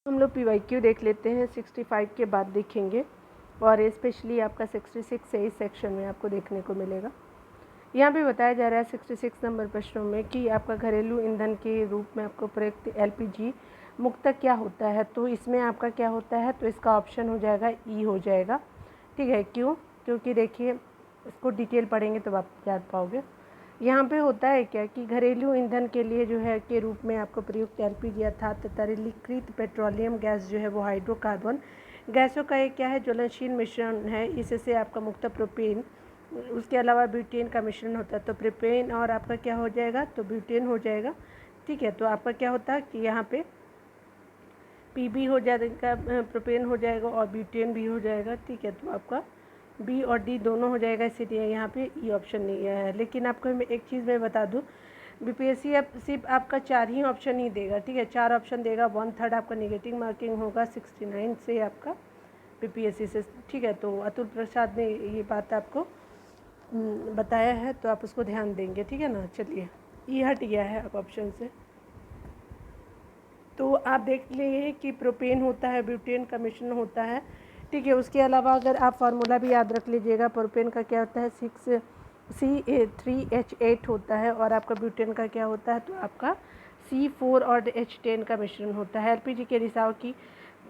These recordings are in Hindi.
हम लोग PYQ देख लेते हैं, 65 के बाद देखेंगे और स्पेशली आपका 66 से इस सेक्शन में आपको देखने को मिलेगा। यहाँ पे बताया जा रहा है 66 नंबर प्रश्नों में कि आपका घरेलू ईंधन के रूप में आपको प्रयुक्त LPG मुक्त क्या होता है। तो इसमें आपका क्या होता है, तो इसका ऑप्शन हो जाएगा E हो जाएगा। ठीक है, क्यों? क्योंकि देखिए इसको डिटेल पढ़ेंगे तो आप जान पाओगे। यहाँ पे होता है क्या कि घरेलू ईंधन के लिए जो है के रूप में आपको प्रयुक्त LPG अर्थात तरलीकृत पेट्रोलियम गैस जो है वो हाइड्रोकार्बन गैसों का एक क्या है, ज्वलनशील मिश्रण है। इससे आपका मुक्त प्रोपेन, उसके अलावा ब्यूटेन का मिश्रण होता है। तो प्रोपेन और आपका क्या हो जाएगा, तो ब्यूटेन हो जाएगा। ठीक है, तो आपका क्या होता है कि यहाँ पे PB हो जाएगा, प्रोपेन हो जाएगा और ब्यूटेन भी हो जाएगा। ठीक है, तो आपका B और D दोनों हो जाएगा, इसीलिए यहाँ पे E ऑप्शन नहीं है। लेकिन आपको मैं एक चीज़ मैं बता दूँ, BPSC अब सिर्फ आपका 4 ही ऑप्शन ही देगा। ठीक है, 4 ऑप्शन देगा, 1/3 आपका नेगेटिव मार्किंग होगा 69 से आपका BPSC से। ठीक है, तो अतुल प्रसाद ने ये बात आपको बताया है, तो आप उसको ध्यान देंगे। ठीक है ना, चलिए E हट गया है अब ऑप्शन से। तो आप देख लेंगे कि प्रोपेन होता है, ब्यूटेन का मिश्रण होता है। ठीक है, उसके अलावा अगर आप फार्मूला भी याद रख लीजिएगा, प्रोपेन का क्या होता है 6C3H8 होता है और आपका ब्यूटेन का क्या होता है, तो आपका C4 और H10 का मिश्रण होता है। LPG के रिसाव की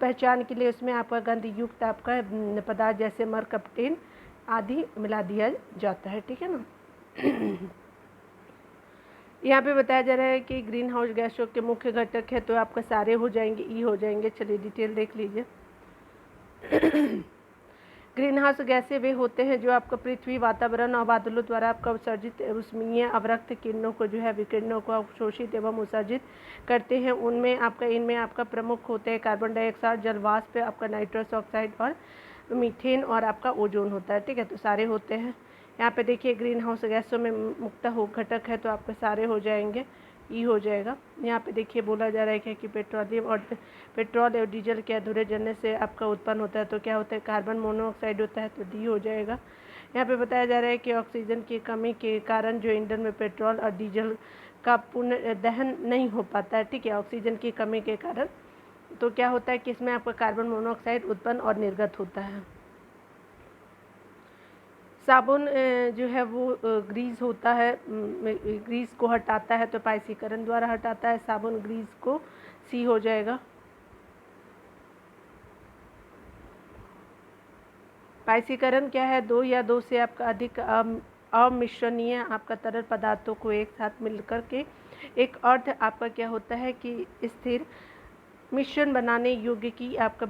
पहचान के लिए उसमें आपका गंध युक्त आपका पदार्थ जैसे मरकप्टेन आदि मिला दिया जाता है। ठीक है ना। यहाँ पे बताया जा रहा है कि ग्रीन हाउस गैसों के मुख्य घटक है, तो आपका सारे हो जाएंगे, E हो जाएंगे। चलिए डिटेल देख लीजिए। ग्रीन हाउस गैसें वे होते हैं जो आपका पृथ्वी, वातावरण और बादलों द्वारा आपका उत्सर्जित उष्मीय अवरक्त किरणों को जो है विकिरणों को अवशोषित एवं उत्सर्जित करते हैं। इनमें आपका प्रमुख होते हैं कार्बन डाइऑक्साइड, जलवाष्प, आपका नाइट्रस ऑक्साइड और मीथेन और आपका ओजोन होता है। ठीक है, तो सारे होते हैं। यहाँ पे देखिए ग्रीन हाउस गैसों में मुक्त हो घटक है, तो आपके सारे हो जाएंगे, E हो जाएगा। यहाँ पे देखिए बोला जा रहा है कि पेट्रोल और डीजल के अधूरे जलने से आपका उत्पन्न होता है, तो क्या होता है, कार्बन मोनोऑक्साइड होता है, तो D हो जाएगा। यहाँ पे बताया जा रहा है कि ऑक्सीजन की कमी के कारण जो ईंधन में पेट्रोल और डीजल का पुनः दहन नहीं हो पाता है। ठीक है, ऑक्सीजन की कमी के कारण तो क्या होता है कि इसमें आपका कार्बन मोनोऑक्साइड उत्पन्न और निर्गत होता है। साबुन जो है वो ग्रीस होता है, ग्रीस को हटाता है, तो पाइसीकरण द्वारा हटाता है साबुन ग्रीस को, C हो जाएगा। पाइसीकरण क्या है, 2 या 2 से आपका अधिक अमिश्रणीय आपका तरल पदार्थों को एक साथ मिलकर के एक अर्ध आपका क्या होता है कि स्थिर मिश्रण बनाने योग्य की आपका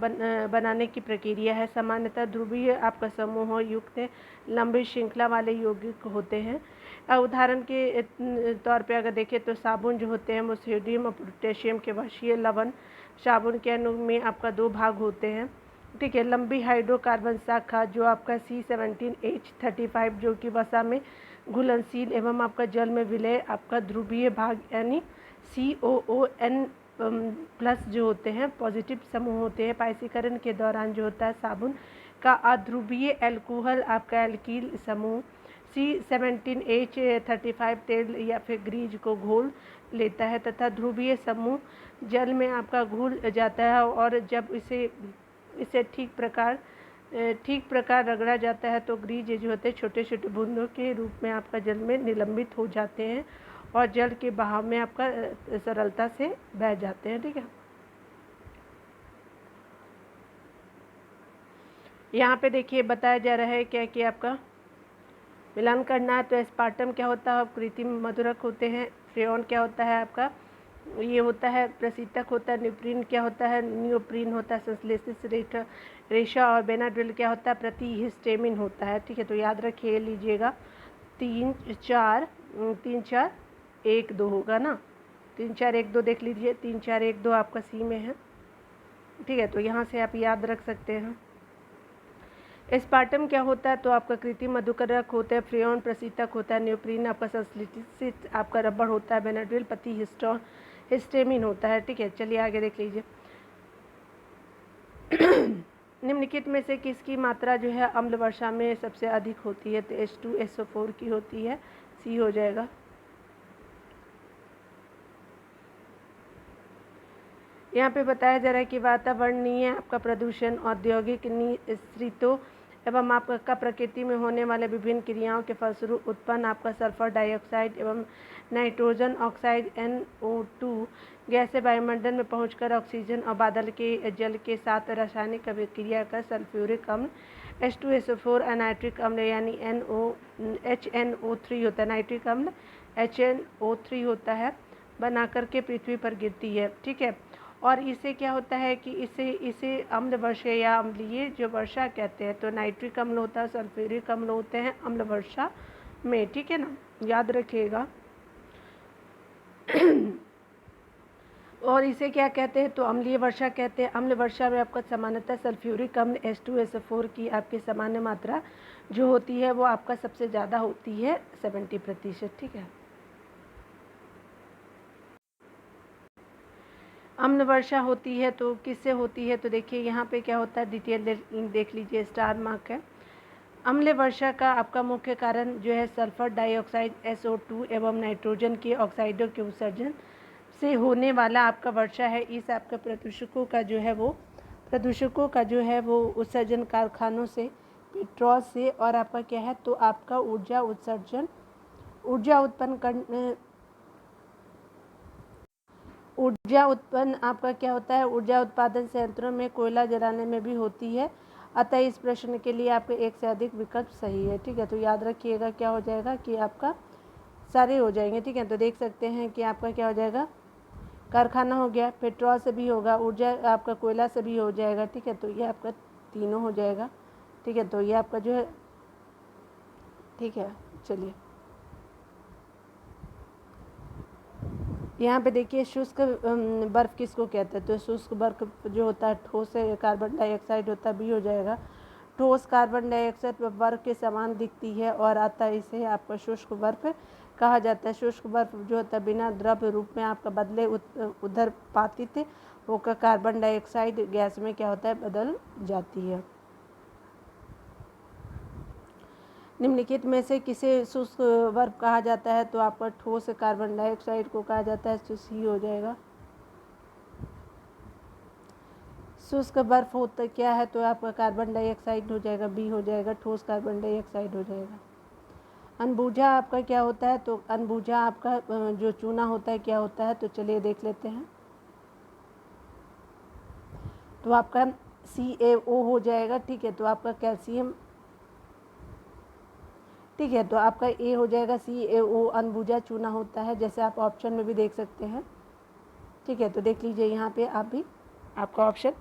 बनाने की प्रक्रिया है। सामान्यतः ध्रुवीय आपका समूह युक्त लंबी श्रृंखला वाले यौगिक होते हैं। उदाहरण के तौर पे अगर देखें तो साबुन जो होते हैं वो सोडियम और पोटेशियम के वशीय लवण साबुन के अणु में आपका 2 भाग होते हैं। ठीक है, लंबी हाइड्रोकार्बन शाखा जो आपका C17H35 जो कि वसा में घुलनशील एवं आपका जल में विलय आपका ध्रुवीय भाग यानी COON प्लस जो होते हैं पॉजिटिव समूह होते हैं। पाइसीकरण के दौरान जो होता है साबुन का अध्रुवीय एल्कोहल आपका एल्कील समूह C17H35 तेल या फिर ग्रीज को घोल लेता है तथा ध्रुवीय समूह जल में आपका घुल जाता है और जब इसे ठीक प्रकार रगड़ा जाता है तो ग्रीज जो होते हैं छोटे छोटे बूंदों के रूप में आपका जल में निलंबित हो जाते हैं और जल के बहाव में आपका सरलता से बह जाते हैं। ठीक है, यहाँ पे देखिए बताया जा रहा है क्या कि आपका मिलान करना है। तो एस्पार्टम क्या होता है, कृत्रिम मधुरक होते हैं। फ्रेऑन क्या होता है आपका, ये होता है प्रशीतक होता है। न्यूप्रीन क्या होता है, नियोप्रीन होता है संश्लेषित रेशा। और बेनाड्रिल क्या होता है, प्रतिहिस्टेमिन होता है। ठीक है, तो याद रखिए लीजिएगा 3 4 1 2 होगा ना, 3 4 1 2 देख लीजिए, 3 4 1 2 आपका C में है। ठीक है, तो यहाँ से आप याद रख सकते हैं। एस्पार्टम क्या होता है, तो आपका कृत्रिम मधुकरक होता है। फ्रेऑन प्रशीतक होता है। न्यूप्रीन आपका संश्लेषित आपका रबड़ होता है। बेनाड्रिल हिस्टेमिन होता है। ठीक है, चलिए आगे देख लीजिए। निम्नलिखित में से किसकी मात्रा जो है अम्ल वर्षा में सबसे अधिक होती है, तो H2SO4 की होती है, C हो जाएगा। यहाँ पे बताया जा रहा है कि वातावरणीय आपका प्रदूषण, औद्योगिक निःसृतों एवं आपका प्रकृति में होने वाले विभिन्न क्रियाओं के फलस्वरूप उत्पन्न आपका सल्फर डाइऑक्साइड एवं नाइट्रोजन ऑक्साइड NO2 गैसें वायुमंडल में पहुंचकर ऑक्सीजन और बादल के जल के साथ रासायनिक अभिक्रिया कर सल्फ्यूरिक अम्ल H2SO4 नाइट्रिक अम्ल यानी HNO3 होता है, नाइट्रिक अम्ल HNO3 होता है, बना करके पृथ्वी पर गिरती है। ठीक है, और इसे क्या होता है कि इसे अम्ल वर्षा या अम्लीय जो वर्षा कहते हैं। तो नाइट्रिक अम्ल होता है, सल्फ्यूरिक अम्ल होते हैं अम्ल वर्षा में। ठीक है ना, याद रखिएगा। और इसे क्या कहते हैं, तो अम्लीय वर्षा कहते हैं। अम्ल वर्षा में आपका सामान्यतः सल्फ्यूरिक अम्ल H2SO4 की आपकी सामान्य मात्रा जो होती है वो आपका सबसे ज़्यादा होती है 70%। ठीक है, अम्ल वर्षा होती है तो किससे होती है, तो देखिए यहाँ पे क्या होता है, डिटेल देख लीजिए, स्टार मार्क है। अम्ल वर्षा का आपका मुख्य कारण जो है सल्फर डाइऑक्साइड SO2 एवं नाइट्रोजन के ऑक्साइडों के उत्सर्जन से होने वाला आपका वर्षा है। इस आपका प्रदूषकों का जो है वो उत्सर्जन कारखानों से, पेट्रोल से और आपका क्या है, तो आपका ऊर्जा उत्पन्न आपका क्या होता है, ऊर्जा उत्पादन संयंत्रों में कोयला जलाने में भी होती है। अतः इस प्रश्न के लिए आपके एक से अधिक विकल्प सही है। ठीक है, तो याद रखिएगा क्या हो जाएगा कि आपका सारे हो जाएंगे। ठीक है, तो देख सकते हैं कि आपका क्या हो जाएगा, कारखाना हो गया, पेट्रोल से भी होगा, ऊर्जा आपका कोयला से भी हो जाएगा। ठीक है, तो ये आपका तीनों हो जाएगा। ठीक है, तो ये आपका जो है, ठीक है, चलिए यहाँ पे देखिए शुष्क बर्फ़ किसको कहते हैं, तो शुष्क बर्फ़ जो होता है ठोस है, कार्बन डाइऑक्साइड होता है, बी हो जाएगा। ठोस कार्बन डाइऑक्साइड बर्फ़ के समान दिखती है और अतः इसे आपका शुष्क बर्फ़ कहा जाता है। शुष्क बर्फ़ जो होता है बिना द्रव रूप में आपका बदले उधर पातित होकर कार्बन डाइऑक्साइड गैस में क्या होता है, बदल जाती है। निम्नलिखित में से किसे शुष्क बर्फ कहा जाता है, तो आपका ठोस कार्बन डाइऑक्साइड को कहा जाता है, तो सी हो जाएगा। शुष्क बर्फ होता क्या है, तो आपका कार्बन डाइऑक्साइड हो जाएगा, बी हो जाएगा, ठोस कार्बन डाइऑक्साइड हो जाएगा। अनबूझा आपका क्या होता है, तो अनबूझा आपका जो चूना होता है क्या होता है, तो चलिए देख लेते हैं। तो आपका CaO हो जाएगा। ठीक है, तो आपका कैल्शियम, ठीक है, तो आपका ए हो जाएगा CaO, अनबूझा चूना होता है, जैसे आप ऑप्शन में भी देख सकते हैं। ठीक है, तो देख लीजिए यहाँ पे आप भी आपका ऑप्शन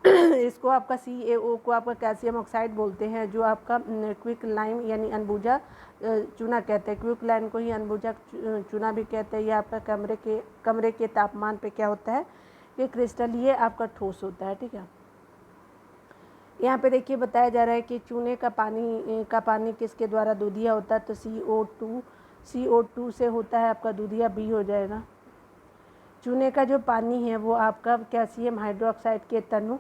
इसको आपका CaO को आपका कैल्शियम ऑक्साइड बोलते हैं, जो आपका क्विक लाइम यानी अनबूझा चूना कहते हैं। क्विक लाइम को ही अनबूझा चूना भी कहते हैं। ये आपका कमरे के तापमान पे क्या होता है, ये क्रिस्टलीय आपका ठोस होता है। ठीक है, यहाँ पे देखिए बताया जा रहा है कि चूने का पानी किसके द्वारा दूधिया होता है, तो CO2 से होता है आपका दूधिया, बी हो जाएगा। चूने का जो पानी है वो आपका कैल्शियम हाइड्रोक्साइड के तनु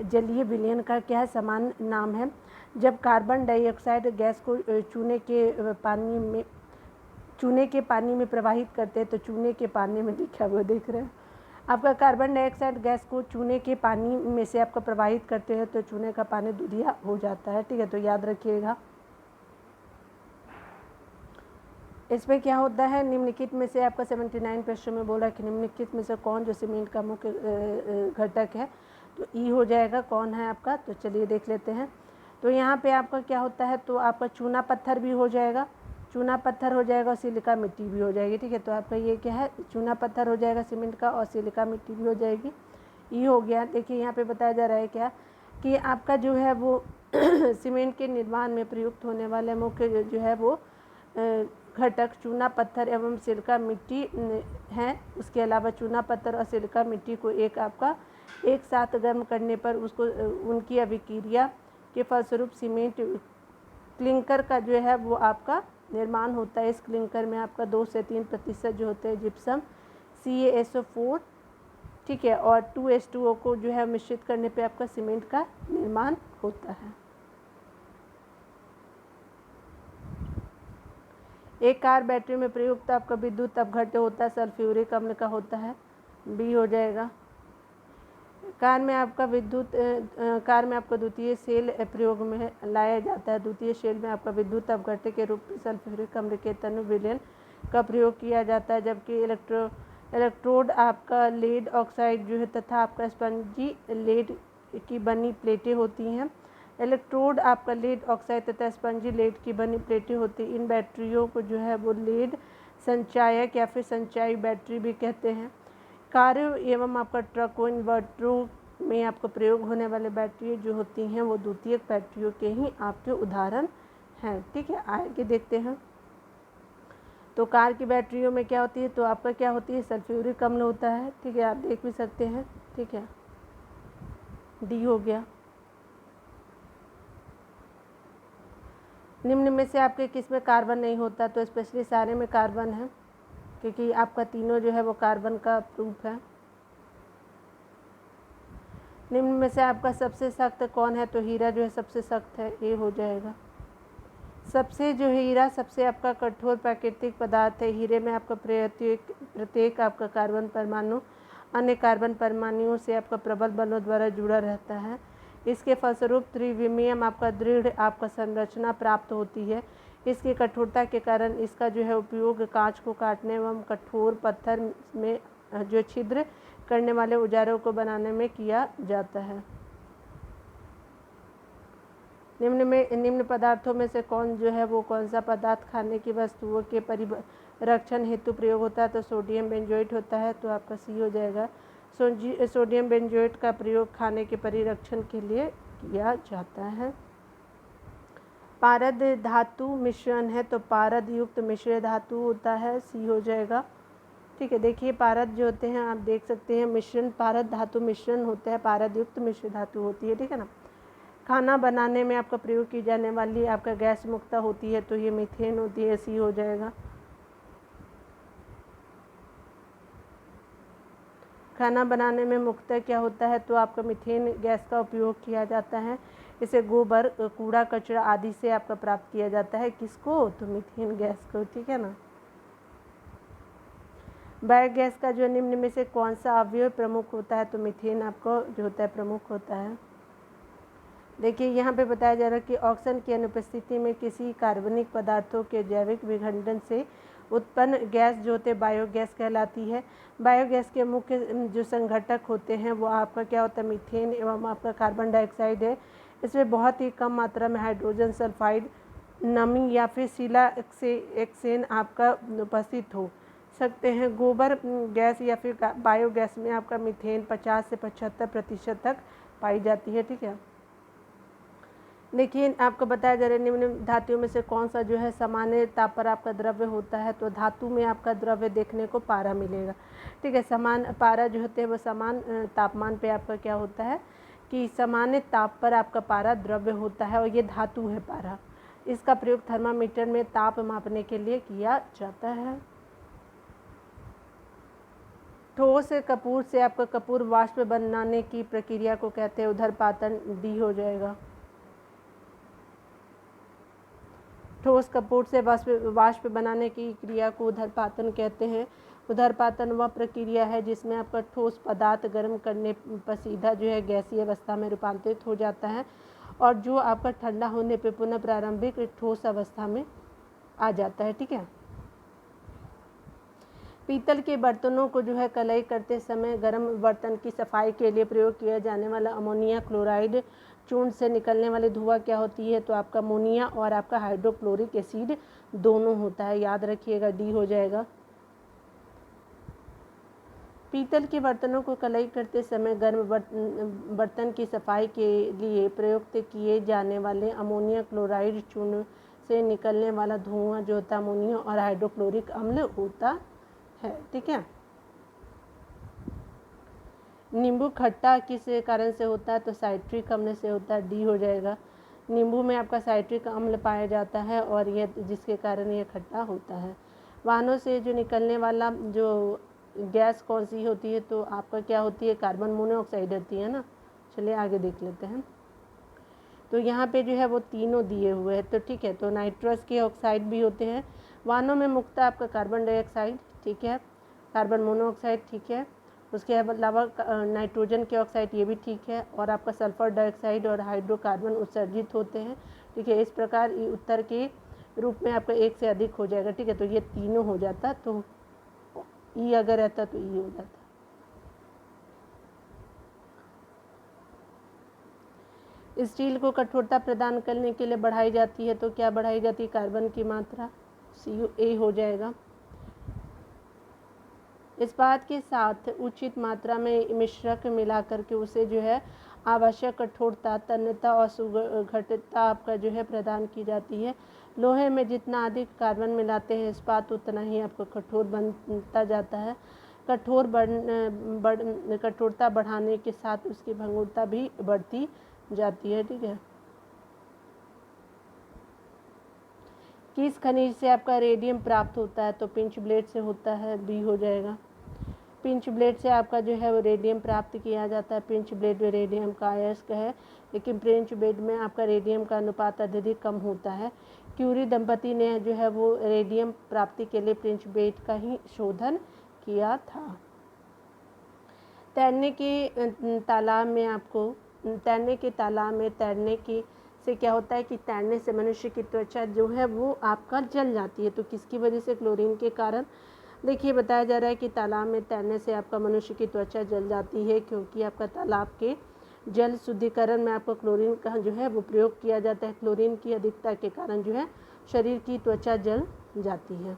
जलीय विलयन का क्या है, समान नाम है। जब कार्बन डाइऑक्साइड गैस को चूने के पानी में प्रवाहित करते हैं, तो चूने के पानी में लिखा हुआ देख रहे हैं, आपका कार्बन डाइऑक्साइड गैस को चूने के पानी में से आपका प्रवाहित करते हैं, तो चूने का पानी दूधिया हो जाता है। ठीक है, तो याद रखिएगा। इसमें क्या होता है, निम्नलिखित में से आपका 79 प्रश्न में बोला कि निम्नलिखित में से कौन जो सीमेंट का मुख्य घटक है, तो ई हो जाएगा। कौन है आपका, तो चलिए देख लेते हैं। तो यहाँ पे आपका क्या होता है, तो आपका चूना पत्थर भी हो जाएगा, चूना पत्थर हो जाएगा और सिलिका मिट्टी भी हो जाएगी। ठीक है, तो आपका ये क्या है, चूना पत्थर हो जाएगा सीमेंट का और सिलिका मिट्टी भी हो जाएगी, ये हो गया। देखिए यहाँ पे बताया जा रहा है क्या कि आपका जो है वो सीमेंट के निर्माण में प्रयुक्त होने वाले मुख्य जो है वो घटक चूना पत्थर एवं सिलिका मिट्टी हैं। उसके अलावा चूना पत्थर और सिलिका मिट्टी को एक साथ गर्म करने पर उसको उनकी अभिक्रिया के फलस्वरूप सीमेंट क्लिंकर का जो है वो आपका निर्माण होता है। इस क्लिंकर में आपका 2 से 3% जो होते हैं जिप्सम CaSO4, ठीक है, और 2H2O को जो है मिश्रित करने पे आपका सीमेंट का निर्माण होता है। एक कार बैटरी में प्रयुक्त आपका विद्युत अपघट्य होता है, सल्फ्यूरिक अम्ल का होता है, बी हो जाएगा। कार में आपका द्वितीय सेल प्रयोग में लाया जाता है। द्वितीय सेल में आपका विद्युत अपघट्य के रूप में सल्फ्यूरिक अम्ल के तनु विलयन का प्रयोग किया जाता है, जबकि इलेक्ट्रोड आपका लेड ऑक्साइड जो है तथा आपका स्पंजी लेड की बनी प्लेटें होती हैं। इलेक्ट्रोड आपका लेड ऑक्साइड तथा स्पंजी लेड की बनी प्लेटें होती हैं। इन बैटरियों को जो है वो लेड संचायक या फिर संचायी बैटरी भी कहते हैं। कारों एवं आपका ट्रकों, इन्वर्टरों में आपको प्रयोग होने वाले बैटरी जो होती हैं वो द्वितीयक बैटरियों के ही आपके उदाहरण हैं। ठीक है, आगे देखते हैं। तो कार की बैटरियों में क्या होती है, तो आपका क्या होती है, सल्फ्यूरिक अम्ल होता है। ठीक है, आप देख भी सकते हैं। ठीक है, डी हो गया। निम्न में से आपके किस में कार्बन नहीं होता, तो स्पेशली सारे में कार्बन है, क्योंकि आपका तीनों जो है वो कार्बन का प्रूफ है। निम्न में से आपका सबसे सख्त कौन है, तो हीरा जो है सबसे सख्त है, ये हो जाएगा। सबसे जो है हीरा सबसे आपका कठोर प्राकृतिक पदार्थ है। हीरे में आपका प्रत्येक आपका कार्बन परमाणु अन्य कार्बन परमाणुओं से आपका प्रबल बलों द्वारा जुड़ा रहता है। इसके फलस्वरूप त्रिविमीयम आपका दृढ़ आपका संरचना प्राप्त होती है। इसकी कठोरता के कारण इसका जो है उपयोग कांच को काटने एवं कठोर पत्थर में जो छिद्र करने वाले औजारों को बनाने में किया जाता है। निम्न पदार्थों में से कौन जो है वो कौन सा पदार्थ खाने की वस्तुओं के परिरक्षण हेतु प्रयोग होता है, तो सोडियम बेंजोएट होता है, तो आपका सी हो जाएगा। सोडियम बेंजोएट का प्रयोग खाने के परिरक्षण के लिए किया जाता है। पारद धातु मिश्रण है, तो पारद युक्त मिश्र धातु होता है, सी हो जाएगा। ठीक है, देखिए पारद जो होते हैं आप देख सकते हैं मिश्रण, पारद धातु मिश्रण होता है, पारद युक्त मिश्र धातु होती है। ठीक है ना। खाना बनाने में आपका प्रयोग की जाने वाली आपका गैस मुक्ता होती है, तो ये मीथेन होती है, सी हो जाएगा। खाना बनाने में मुख्यतः क्या होता है, तो आपका मीथेन गैस का उपयोग किया जाता है। इसे गोबर, कूड़ा कचरा आदि से आपका प्राप्त किया जाता है। किसको, तो मीथेन गैस को। ठीक है ना। बायोगैस का जो निम्न में से कौन सा अवयव प्रमुख होता है, तो मीथेन आपको जो होता है प्रमुख होता है। देखिए यहाँ पे बताया जा रहा है कि ऑक्सीजन की अनुपस्थिति में किसी कार्बनिक पदार्थों के जैविक विघटन से उत्पन्न गैस जो होते बायोगैस कहलाती है। बायोगैस के मुख्य जो संघटक होते हैं वो आपका क्या होता है, मीथेन एवं आपका कार्बन डाइऑक्साइड है। इसमें बहुत ही कम मात्रा में हाइड्रोजन सल्फाइड, नमी या फिर सिलाक्सेन आपका उपस्थित हो सकते हैं। गोबर गैस या फिर बायोगैस में आपका मीथेन 50 से 75% तक पाई जाती है। ठीक है, देखिए आपको बताया जा रहा है निम्न धातुओं में से कौन सा जो है सामान्य ताप पर आपका द्रव्य होता है, तो धातु में आपका द्रव्य देखने को पारा मिलेगा। ठीक है, समान पारा जो होते हैं वो समान तापमान पे आपका क्या होता है कि सामान्य ताप पर आपका पारा द्रव्य होता है, और ये धातु है पारा। इसका प्रयोग थर्मामीटर में ताप मापने के लिए किया जाता है। ठोस कपूर से आपका कपूर वाष्प बनाने की प्रक्रिया को कहते हैं उदरपातन, डी हो जाएगा। ठोस कपूर से वाष्प बनाने की क्रिया को उदरपातन कहते हैं। उदरपातन वह प्रक्रिया है जिसमें आपका ठोस पदार्थ गर्म करने पर सीधा जो है गैसीय अवस्था में रूपांतरित हो जाता है, और जो आपका ठंडा होने पर पुनः प्रारंभिक ठोस अवस्था में आ जाता है। ठीक है, पीतल के बर्तनों को जो है कलई करते समय गर्म बर्तन की सफाई के लिए प्रयोग किया जाने वाला अमोनिया क्लोराइड चूर्ण से निकलने वाली धुआं क्या होती है, तो आपका अमोनिया और आपका हाइड्रोक्लोरिक एसिड दोनों होता है, याद रखिएगा, डी हो जाएगा। पीतल के बर्तनों को कलई करते समय गर्म बर्तन की सफाई के लिए प्रयुक्त किए जाने वाले अमोनिया क्लोराइड चूर्ण से निकलने वाला धुआं जो होता है अमोनिया और हाइड्रोक्लोरिक अम्ल होता है। ठीक है, नींबू खट्टा किस कारण से होता है, तो साइट्रिक अम्ल से होता है, डी हो जाएगा। नींबू में आपका साइट्रिक अम्ल पाया जाता है और यह जिसके कारण यह खट्टा होता है। वाहनों से जो निकलने वाला जो गैस कौन सी होती है, तो आपका क्या होती है, कार्बन मोनोऑक्साइड होती है ना। चलिए आगे देख लेते हैं। तो यहाँ पे जो है वो तीनों दिए हुए हैं, तो ठीक है, तो नाइट्रस के ऑक्साइड भी होते हैं। वाहनों में मुख्यतः आपका कार्बन डाइऑक्साइड, ठीक है, कार्बन मोनोऑक्साइड, ठीक है, उसके अलावा नाइट्रोजन के ऑक्साइड ये भी ठीक है, और आपका सल्फर डाइऑक्साइड और हाइड्रोकार्बन उत्सर्जित होते हैं। ठीक है, इस प्रकार उत्तर के रूप में आपका एक से अधिक हो जाएगा। ठीक है, तो ये तीनों हो जाता, तो ई अगर रहता तो ई हो जाता। स्टील को कठोरता प्रदान करने के लिए बढ़ाई जाती है, तो क्या बढ़ाई जाती है? कार्बन की मात्रा, CuA हो जाएगा। इस्पात के साथ उचित मात्रा में मिश्रक मिला करके उसे जो है आवश्यक कठोरता, तन्यता और सुघटता आपका जो है प्रदान की जाती है। लोहे में जितना अधिक कार्बन मिलाते हैं इस्पात उतना ही आपको कठोर बनता जाता है। कठोरता बढ़ाने के साथ उसकी भंगुरता भी बढ़ती जाती है। ठीक है, किस खनिज से आपका रेडियम प्राप्त होता है? तो पिंच ब्लेड से होता है, बी हो जाएगा। पिंच ब्लेड से आपका जो है वो रेडियम प्राप्त किया जाता है। पिंच ब्लेड में रेडियम का अयस्क है, लेकिन पिंच ब्लेड में आपका रेडियम का अनुपात अत्यधिक कम होता है। क्यूरी दंपति ने जो है वो रेडियम प्राप्ति के लिए पिंच ब्लेड का ही शोधन किया था। तैरने के तालाब में तैरने के से क्या होता है कि तैरने से मनुष्य की त्वचा जो है वो आपका जल जाती है। तो किसकी वजह से? क्लोरीन के कारण। देखिए, बताया जा रहा है कि तालाब में तैरने से आपका मनुष्य की त्वचा जल जाती है, क्योंकि आपका तालाब के जल शुद्धिकरण में आपको क्लोरीन का जो है वो प्रयोग किया जाता है। क्लोरीन की अधिकता के कारण जो है शरीर की त्वचा जल जाती है।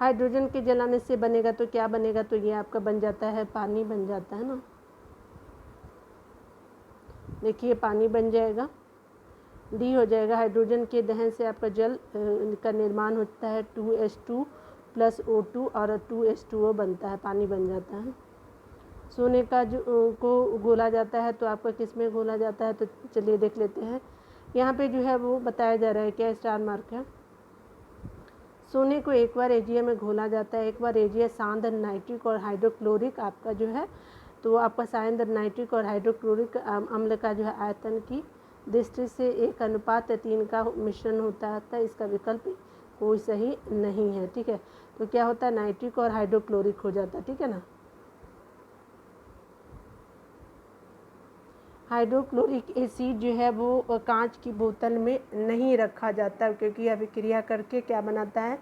हाइड्रोजन के जलाने से बनेगा तो क्या बनेगा? तो ये आपका बन जाता है, पानी बन जाता है ना। देखिए, पानी बन जाएगा, डी हो जाएगा। हाइड्रोजन के दहन से आपका जल का निर्माण होता है, 2H2 + O2 और 2H2O बनता है, पानी बन जाता है। सोने का जो को घोला जाता है तो आपका किस में घोला जाता है? तो चलिए देख लेते हैं। यहाँ पे जो है वो बताया जा रहा है, क्या स्टार मार्क है। सोने को एक बार एजीए में घोला जाता है। एक बार एजीए सांद्र नाइट्रिक और हाइड्रोक्लोरिक आपका जो है, तो आपका सांद्र नाइट्रिक और हाइड्रोक्लोरिक अम्ल का जो है आयतन की दृष्टि से 1:3 का मिश्रण होता है। इसका विकल्प कोई सही नहीं है। ठीक है, तो क्या होता है? नाइट्रिक और हाइड्रोक्लोरिक हो जाता है। ठीक है ना। हाइड्रोक्लोरिक एसिड जो है वो कांच की बोतल में नहीं रखा जाता, क्योंकि अभिक्रिया करके क्या बनाता है?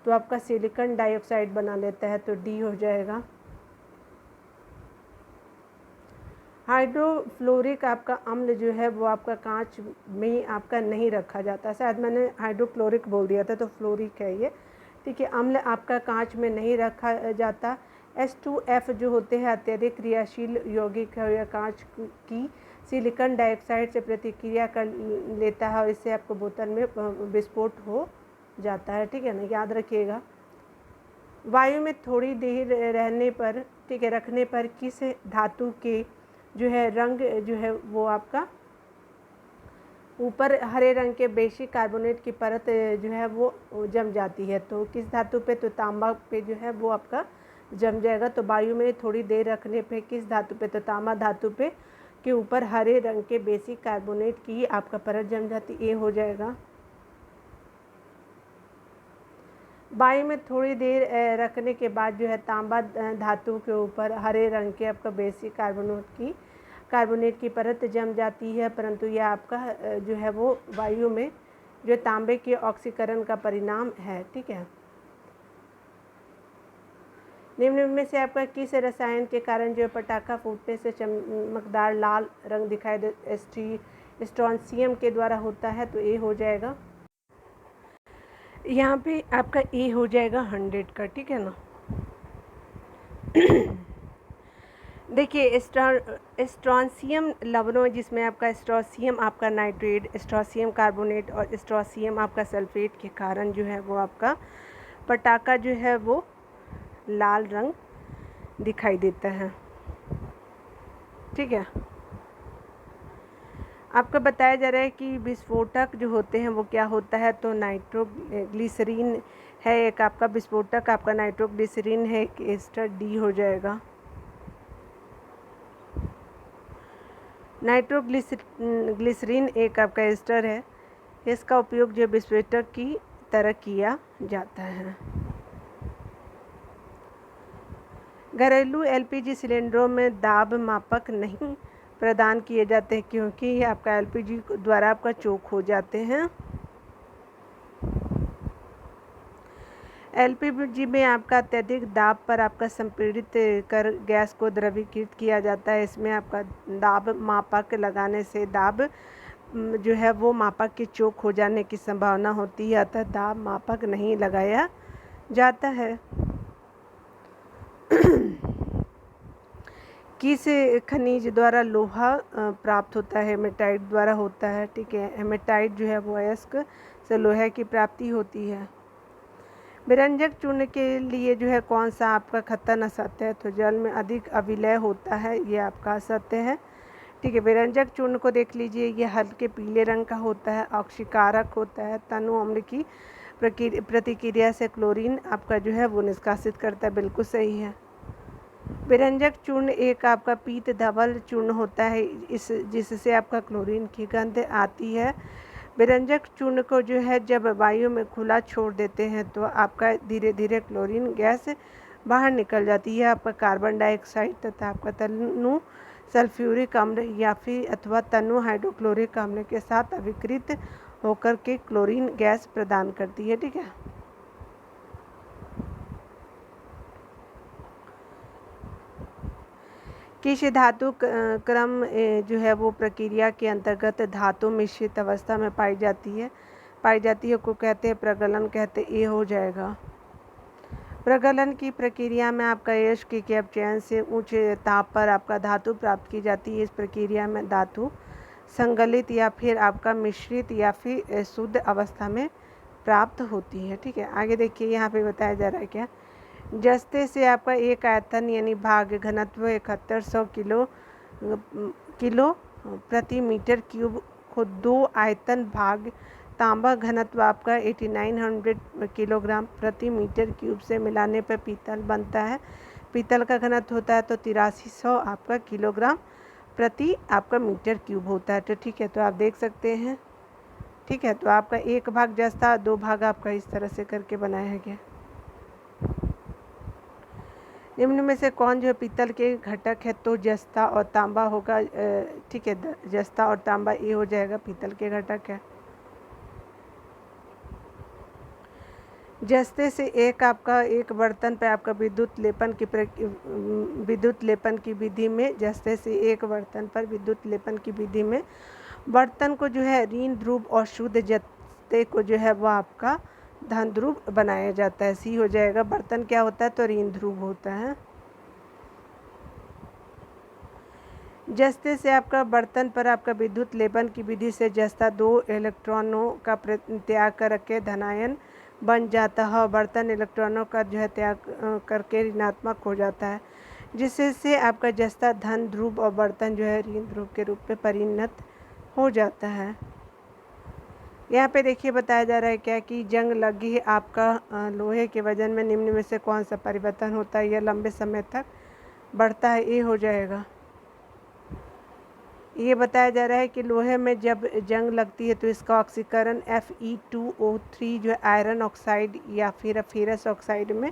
तो आपका सिलिकॉन डाइऑक्साइड बना लेता है, तो डी हो जाएगा। हाइड्रोफ्लोरिक आपका अम्ल जो है वो आपका कांच में आपका नहीं रखा जाता। शायद मैंने हाइड्रोक्लोरिक बोल दिया था, तो फ्लोरिक है ये। ठीक है, अम्ल आपका कांच में नहीं रखा जाता। H2F जो होते हैं अत्यधिक क्रियाशील यौगिक है, या कांच की सिलिकॉन डाइऑक्साइड से प्रतिक्रिया कर लेता है और इससे आपको बोतल में विस्फोट हो जाता है। ठीक है ना, याद रखिएगा। वायु में थोड़ी देर रहने पर, ठीक है, रखने पर किस धातु के जो है रंग जो है वो आपका ऊपर हरे रंग के बेसिक कार्बोनेट की परत जो है वो जम जाती है? तो किस धातु पे? तो तांबा पे जो है वो आपका जम जाएगा। तो वायु में थोड़ी देर रखने पे किस धातु पे? तो तांबा धातु पे के ऊपर हरे रंग के बेसिक कार्बोनेट की आपका परत जम जाती, ए हो जाएगा। वायु में थोड़ी देर रखने के बाद जो है तांबा धातु के ऊपर हरे रंग के आपका बेसिक कार्बोनेट की परत जम जाती है, परंतु यह आपका जो है वो वायु में जो तांबे के ऑक्सीकरण का परिणाम है। ठीक है, निम्न में से आपका किस रसायन के कारण जो पटाखा फूटने से चमकदार लाल रंग दिखाई दे? स्ट्रोंशियम के द्वारा होता है, तो ए हो जाएगा। यहाँ पे आपका ए हो जाएगा 100 का। ठीक है ना। देखिए, स्ट्रोंशियम लवणों जिसमें आपका स्ट्रोंशियम आपका नाइट्रेट, स्ट्रोंशियम कार्बोनेट और स्ट्रोंशियम आपका सल्फेट के कारण जो है वो आपका पटाखा जो है वो लाल रंग दिखाई देता है। ठीक है, आपको बताया जा रहा है कि विस्फोटक जो होते हैं वो क्या होता है? तो नाइट्रोग्लिसरीन है एक आपका विस्फोटक, आपका नाइट्रोग्लिसरीन है, एक एस्टर, डी हो जाएगा। नाइट्रोग्लिसरीन एक आपका एस्टर है, इसका उपयोग जो विस्फोटक की तरह किया जाता है। घरेलू एलपीजी सिलेंडरों में दाब मापक नहीं प्रदान किए जाते हैं क्योंकि आपका एलपीजी द्वारा आपका चोक हो जाते हैं। एलपीजी में आपका अत्यधिक दाब पर आपका संपीड़ित कर गैस को द्रवीकृत किया जाता है। इसमें आपका दाब मापक लगाने से दाब जो है वो मापक के चोक हो जाने की संभावना होती है, अतः दाब मापक नहीं लगाया जाता है। किस खनिज द्वारा लोहा प्राप्त होता है? हेमेटाइट द्वारा होता है। ठीक है, हेमेटाइट जो है वो अयस्क से लोहे की प्राप्ति होती है। विरंजक चूर्ण के लिए जो है कौन सा आपका खतन असत्य है? तो जल में अधिक अविलय होता है, ये आपका असत्य है। ठीक है, विरंजक चूर्ण को देख लीजिए, ये हल्के पीले रंग का होता है, ऑक्सीकारक होता है, तनु अम्ल की प्रतिक्रिया से क्लोरीन आपका जो है वो निष्कासित करता है, बिल्कुल सही है। विरंजक चूर्ण एक आपका पीत धवल चूर्ण होता है, जिससे आपका क्लोरीन की गंध आती है। विरंजक चूर्ण को जो है जब वायु में खुला छोड़ देते हैं तो आपका धीरे धीरे क्लोरीन गैस बाहर निकल जाती है। आपका कार्बन डाइऑक्साइड तथा आपका तनु सल्फ्यूरिक अम्ल या फिर अथवा तनु हाइड्रोक्लोरिक अम्ल के साथ अभिकृत होकर के क्लोरीन गैस प्रदान करती है। ठीक है, किस धातु क्रम जो है वो प्रक्रिया के अंतर्गत धातु मिश्रित अवस्था में पाई जाती है को कहते हैं प्रगलन, कहते ए हो जाएगा। प्रगलन की प्रक्रिया में आपका अयस्क के अपचयन से उच्च ताप पर आपका धातु प्राप्त की जाती है। इस प्रक्रिया में धातु संगलित या फिर आपका मिश्रित या फिर शुद्ध अवस्था में प्राप्त होती है। ठीक है, आगे देखिए यहाँ पे बताया जा रहा है क्या, जस्ते से आपका एक आयतन यानी भाग घनत्व 7100 किलो प्रति मीटर क्यूब को दो आयतन भाग तांबा घनत्व आपका 8900 किलोग्राम प्रति मीटर क्यूब से मिलाने पर पीतल बनता है। पीतल का घनत्व होता है तो 8300 आपका किलोग्राम प्रति आपका मीटर क्यूब होता है। तो ठीक है, तो आप देख सकते हैं। ठीक है, तो आपका एक भाग जस्ता, दो भाग आपका इस तरह से करके बनाया गया। निम्न में से कौन जो है पीतल के घटक है? तो जस्ता और तांबा होगा। ठीक है, जस्ता और तांबा ये हो जाएगा पीतल के घटक है। जस्ते से एक आपका एक बर्तन पे आपका विद्युत लेपन की विधि में, जस्ते से एक बर्तन पर विद्युत लेपन की विधि में बर्तन को जो है ऋण ध्रुव और शुद्ध जस्ते को जो है वो आपका धन ध्रुव बनाया जाता है। सी हो जाएगा। बर्तन क्या होता है? तो ऋण ध्रुव होता है। जस्ते से आपका बर्तन पर आपका विद्युत लेपन की विधि से जस्ता दो इलेक्ट्रॉनों का त्याग करके धनायन बन जाता है। बर्तन इलेक्ट्रॉनों का जो है त्याग करके ऋणात्मक हो जाता है, जिससे आपका जस्ता धन ध्रुव और बर्तन जो है ऋण ध्रुव के रूप में परिणत हो जाता है। यहाँ पे देखिए बताया जा रहा है क्या कि जंग लगी आपका लोहे के वजन में निम्न में से कौन सा परिवर्तन होता है? यह लंबे समय तक बढ़ता है, ये हो जाएगा। ये बताया जा रहा है कि लोहे में जब जंग लगती है तो इसका ऑक्सीकरण Fe2O3 जो है आयरन ऑक्साइड या फिर फेरस ऑक्साइड में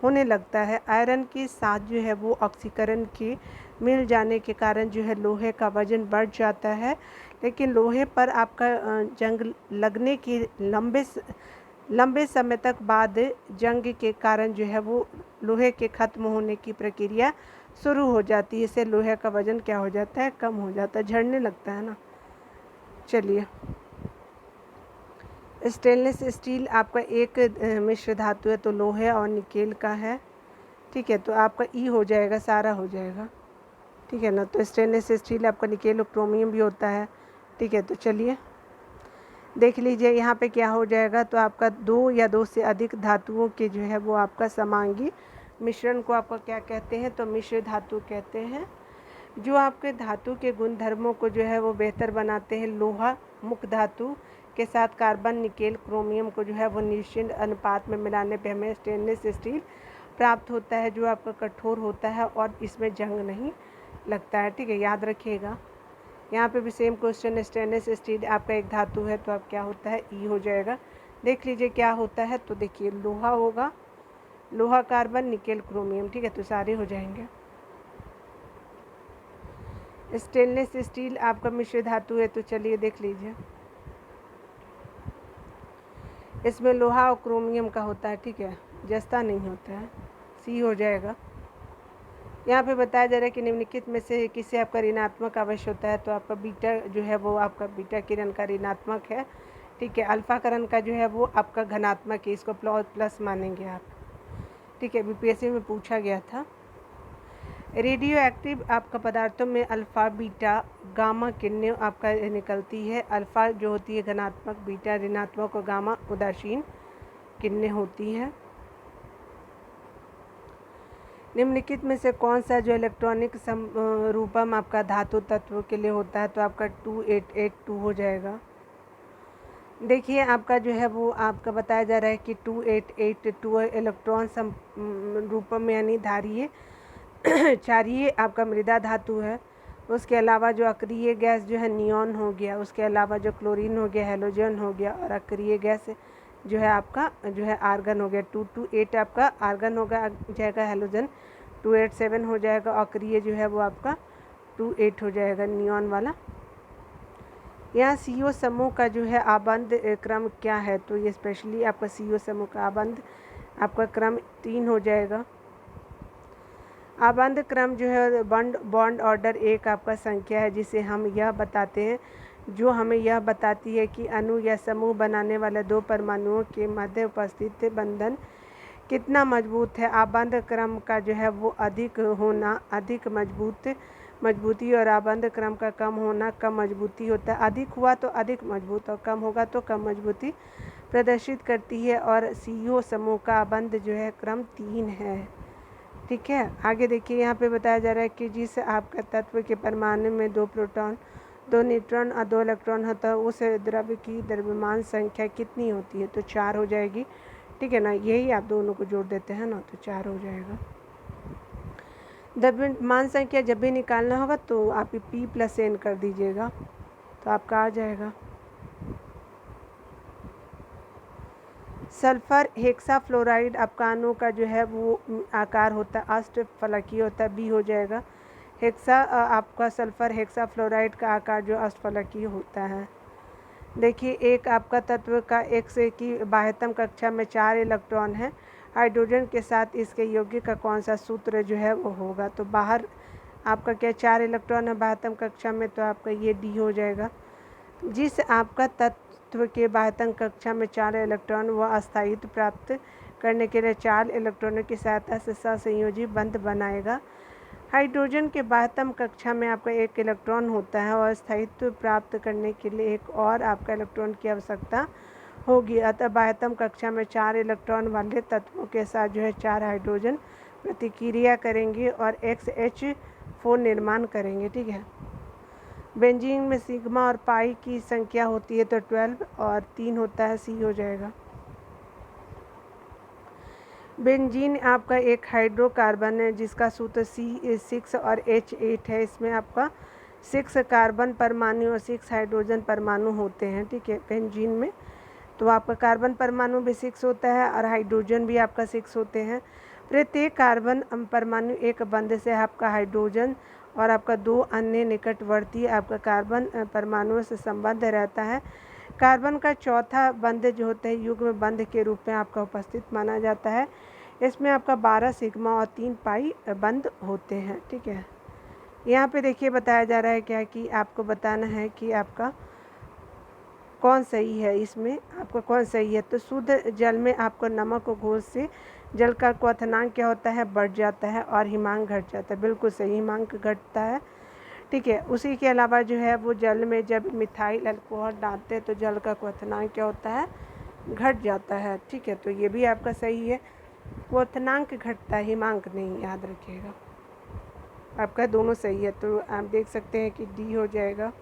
होने लगता है। आयरन के साथ जो है वो ऑक्सीकरण के मिल जाने के कारण जो है लोहे का वजन बढ़ जाता है। लेकिन लोहे पर आपका जंग लगने के लंबे समय तक बाद जंग के कारण जो है वो लोहे के ख़त्म होने की प्रक्रिया शुरू हो जाती है। इससे लोहे का वजन क्या हो जाता है? कम हो जाता है, झड़ने लगता है ना। चलिए, स्टेनलेस स्टील आपका एक मिश्र धातु है तो लोहे और निकेल का है। ठीक है, तो आपका ई हो जाएगा, सारा हो जाएगा। ठीक है ना, तो स्टेनलेस स्टील आपका निकेल और क्रोमियम भी होता है। ठीक है, तो चलिए देख लीजिए यहाँ पे क्या हो जाएगा। तो आपका दो या दो से अधिक धातुओं के जो है वो आपका समांगी मिश्रण को आपका क्या कहते हैं? तो मिश्र धातु कहते हैं। जो आपके धातु के गुणधर्मों को जो है वो बेहतर बनाते हैं। लोहा मुख्य धातु के साथ कार्बन, निकेल, क्रोमियम को जो है वो निश्चित अनुपात में मिलाने पे हमें स्टेनलेस स्टील प्राप्त होता है, जो आपका कठोर होता है और इसमें जंग नहीं लगता है। ठीक है, याद रखिएगा। यहाँ पे भी सेम क्वेश्चन, स्टेनलेस स्टील आपका एक धातु है तो अब क्या होता है? ई हो जाएगा। देख लीजिए क्या होता है। तो देखिए लोहा होगा, लोहा कार्बन निकेल क्रोमियम, ठीक है, तो सारे हो जाएंगे। स्टेनलेस स्टील आपका मिश्र धातु है, तो चलिए देख लीजिए, इसमें लोहा और क्रोमियम का होता है, ठीक है, जस्ता नहीं होता है, सी हो जाएगा। यहाँ पे बताया जा रहा है कि निम्नलिखित में से किसे आपका ऋणात्मक अवश्य होता है, तो आपका बीटा जो है वो आपका बीटा किरण का ऋणात्मक है, ठीक है। अल्फा किरण का जो है वो आपका धनात्मक है, इसको प्लस मानेंगे आप, ठीक है, बीपीएससी में पूछा गया था। रेडियो एक्टिव आपका पदार्थों में अल्फ़ा बीटा गामा किरणें आपका निकलती है। अल्फ़ा जो होती है धनात्मक, बीटा ऋणात्मक और गामा उदासीन किरणें होती हैं। निम्नलिखित में से कौन सा जो इलेक्ट्रॉनिक रूपम आपका धातु तत्व के लिए होता है, तो आपका 2882 हो जाएगा। देखिए आपका जो है वो आपका बताया जा रहा है कि 2882 इलेक्ट्रॉन रूपम यानी धारिये क्षारीय आपका मृदा धातु है। उसके अलावा जो अक्रिय गैस जो है नियॉन हो गया, उसके अलावा जो क्लोरीन हो गया, हेलोजन हो गया, और अक्रिय गैस जो है आपका जो है आर्गन हो गया। 228 आपका आर्गन होगा जाएगा, हेलोजन 287 हो जाएगा, अक्रिय जो है वो आपका 28 हो जाएगा नियॉन वाला। यहाँ CO समूह का जो है आबंध क्रम क्या है, तो ये स्पेशली आपका CO समूह का आबंध आपका क्रम 3 हो जाएगा। आबंध क्रम जो है बॉन्ड ऑर्डर एक आपका संख्या है, जिसे हम यह बताते हैं, जो हमें यह बताती है कि अणु या समूह बनाने वाले दो परमाणुओं के मध्य उपस्थित बंधन कितना मजबूत है। आबंध क्रम का जो है वो अधिक होना अधिक मजबूती और आबंध क्रम का कम होना कम मजबूती होता है। अधिक हुआ तो अधिक मजबूत और कम होगा तो कम मजबूती प्रदर्शित करती है। और CO समूह का आबंध जो है क्रम 3 है, ठीक है। आगे देखिए, यहाँ पे बताया जा रहा है कि जिस आपका तत्व के परमाणु में 2 प्रोटॉन 2 न्यूट्रॉन और 2 इलेक्ट्रॉन होता है, उस द्रव्य की द्रव्यमान संख्या कितनी होती है, तो 4 हो जाएगी, ठीक है ना। यही आप दोनों को जोड़ देते हैं ना, तो 4 हो जाएगा। द्रव्यमान संख्या जब भी निकालना होगा तो आप P+N कर दीजिएगा, तो आपका आ जाएगा। सल्फर हेक्साफ्लोराइड आपका अणु का जो है वो आकार होता है अष्टफलकीय होता है, B हो जाएगा। आपका सल्फर हेक्साफ्लोराइड का आकार जो अष्टफलकीय होता है। देखिए, एक आपका तत्व का X की बाह्यतम कक्षा में 4 इलेक्ट्रॉन है, हाइड्रोजन के साथ इसके यौगिक का कौन सा सूत्र जो है वो होगा, तो बाहर आपका क्या 4 इलेक्ट्रॉन है बाह्यतम कक्षा में, तो आपका ये D हो जाएगा। जिस आपका तत्व के बाह्यतम कक्षा में 4 इलेक्ट्रॉन व अस्थायित्व प्राप्त करने के लिए 4 इलेक्ट्रॉनों की सहायता से सहसंयोजी बंध बनाएगा। हाइड्रोजन के बाह्यतम कक्षा में आपका 1 इलेक्ट्रॉन होता है और स्थायित्व प्राप्त करने के लिए एक और आपका इलेक्ट्रॉन की आवश्यकता होगी। अतः बाह्यतम कक्षा में 4 इलेक्ट्रॉन वाले तत्वों के साथ जो है 4 हाइड्रोजन प्रतिक्रिया करेंगे और XH4 निर्माण करेंगे, ठीक है। बेंजीन में सिग्मा और पाई की संख्या होती है, तो 12 और 3 होता है, C हो जाएगा। बेंजीन आपका एक हाइड्रोकार्बन है जिसका सूत्र C6 और H8 है। इसमें आपका 6 कार्बन परमाणु और 6 हाइड्रोजन परमाणु होते हैं, ठीक है, बेंजीन में। तो आपका कार्बन परमाणु भी 6 होता है और हाइड्रोजन भी आपका 6 होते हैं। प्रत्येक कार्बन परमाणु एक बंध से आपका हाइड्रोजन और आपका 2 अन्य निकटवर्ती आपका कार्बन परमाणुओं से संबंध रहता है। कार्बन का चौथा बंध जो होता है युग्म बंध के रूप में आपका उपस्थित माना जाता है। इसमें आपका 12 सिग्मा और 3 पाई बंध होते हैं, ठीक है। यहाँ पे देखिए बताया जा रहा है क्या कि आपको बताना है कि आपका कौन सही है, इसमें आपका कौन सही है। तो शुद्ध जल में आपको नमक और घोल से जल का क्वथनांक क्या होता है, बढ़ जाता है और हिमांक घट जाता है। बिल्कुल सही, हिमांक घटता है, ठीक है। उसी के अलावा जो है वो जल में जब मिथाइल अल्कोहल डालते हैं तो जल का क्वथनांक क्या होता है, घट जाता है, ठीक है। तो ये भी आपका सही है, क्वथनांक घटता है, हिमांक नहीं, याद रखिएगा। आपका दोनों सही है, तो आप देख सकते हैं कि D हो जाएगा।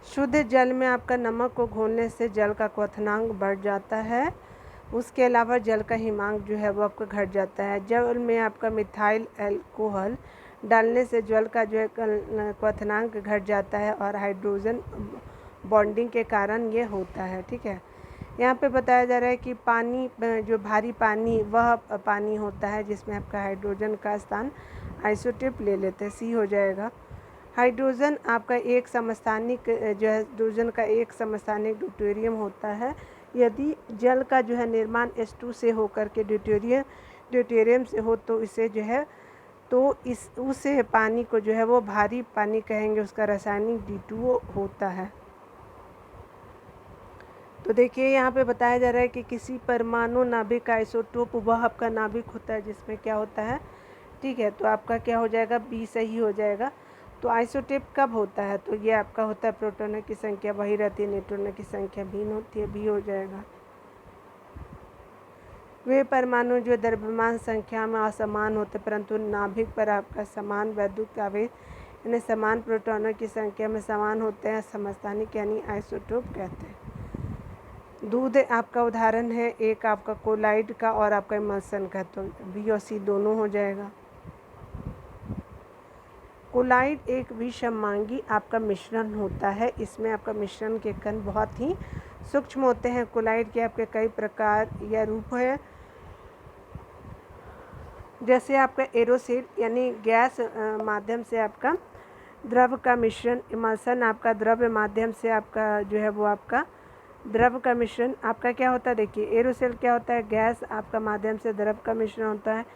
शुद्ध जल में आपका नमक को घोलने से जल का क्वथनांक बढ़ जाता है। उसके अलावा जल का हिमांक जो है वो आपका घट जाता है। जल में आपका मिथाइल अल्कोहल डालने से जल का जो है क्वथनांक घट जाता है और हाइड्रोजन बॉन्डिंग के कारण ये होता है, ठीक है। यहाँ पे बताया जा रहा है कि पानी, जो भारी पानी वह पानी होता है जिसमें आपका हाइड्रोजन का स्थान आइसोटोप ले लेते हैं, सी हो जाएगा। हाइड्रोजन आपका एक समस्थानिक, जो है हाइड्रोजन का एक समस्थानिक ड्यूटेरियम होता है। यदि जल का जो है निर्माण H2 से होकर के ड्यूटेरियम से हो तो इसे जो है उस पानी को जो है वो भारी पानी कहेंगे, उसका रासायनिक D2O होता है। तो देखिए यहाँ पे बताया जा रहा है कि किसी परमाणु नाभिक का आइसोटोप वह आपका नाभिक होता है जिसमें क्या होता है, ठीक है। तो आपका क्या हो जाएगा, बी सही हो जाएगा। तो आइसोटोप कब होता है, तो ये आपका होता है प्रोटॉनों की संख्या वही रहती है, न्यूट्रॉनों की संख्या भिन्न होती है, बी हो जाएगा। वे परमाणु जो द्रव्यमान संख्या में असमान होते परंतु नाभिक पर आपका समान वैद्युत आवेश यानी समान प्रोटॉनों की संख्या में समान होते हैं, समस्थानिक यानी आइसोटोप कहते हैं। दूध आपका उदाहरण है, एक आपका कोलाइड का और आपका इमल्सन का, तो बी और सी दोनों हो जाएगा। कोलाइड एक विषमांगी आपका मिश्रण होता है, इसमें आपका मिश्रण के कण बहुत ही सूक्ष्म होते हैं। कोलाइड के आपके कई प्रकार या रूप है, जैसे आपका एरोसिल यानी गैस माध्यम से आपका द्रव का मिश्रण, इमल्सन आपका द्रव्य माध्यम से आपका जो है वो आपका द्रव का मिश्रण आपका क्या होता है, देखिए एरोसिल क्या होता है, गैस आपका माध्यम से द्रव का मिश्रण होता है।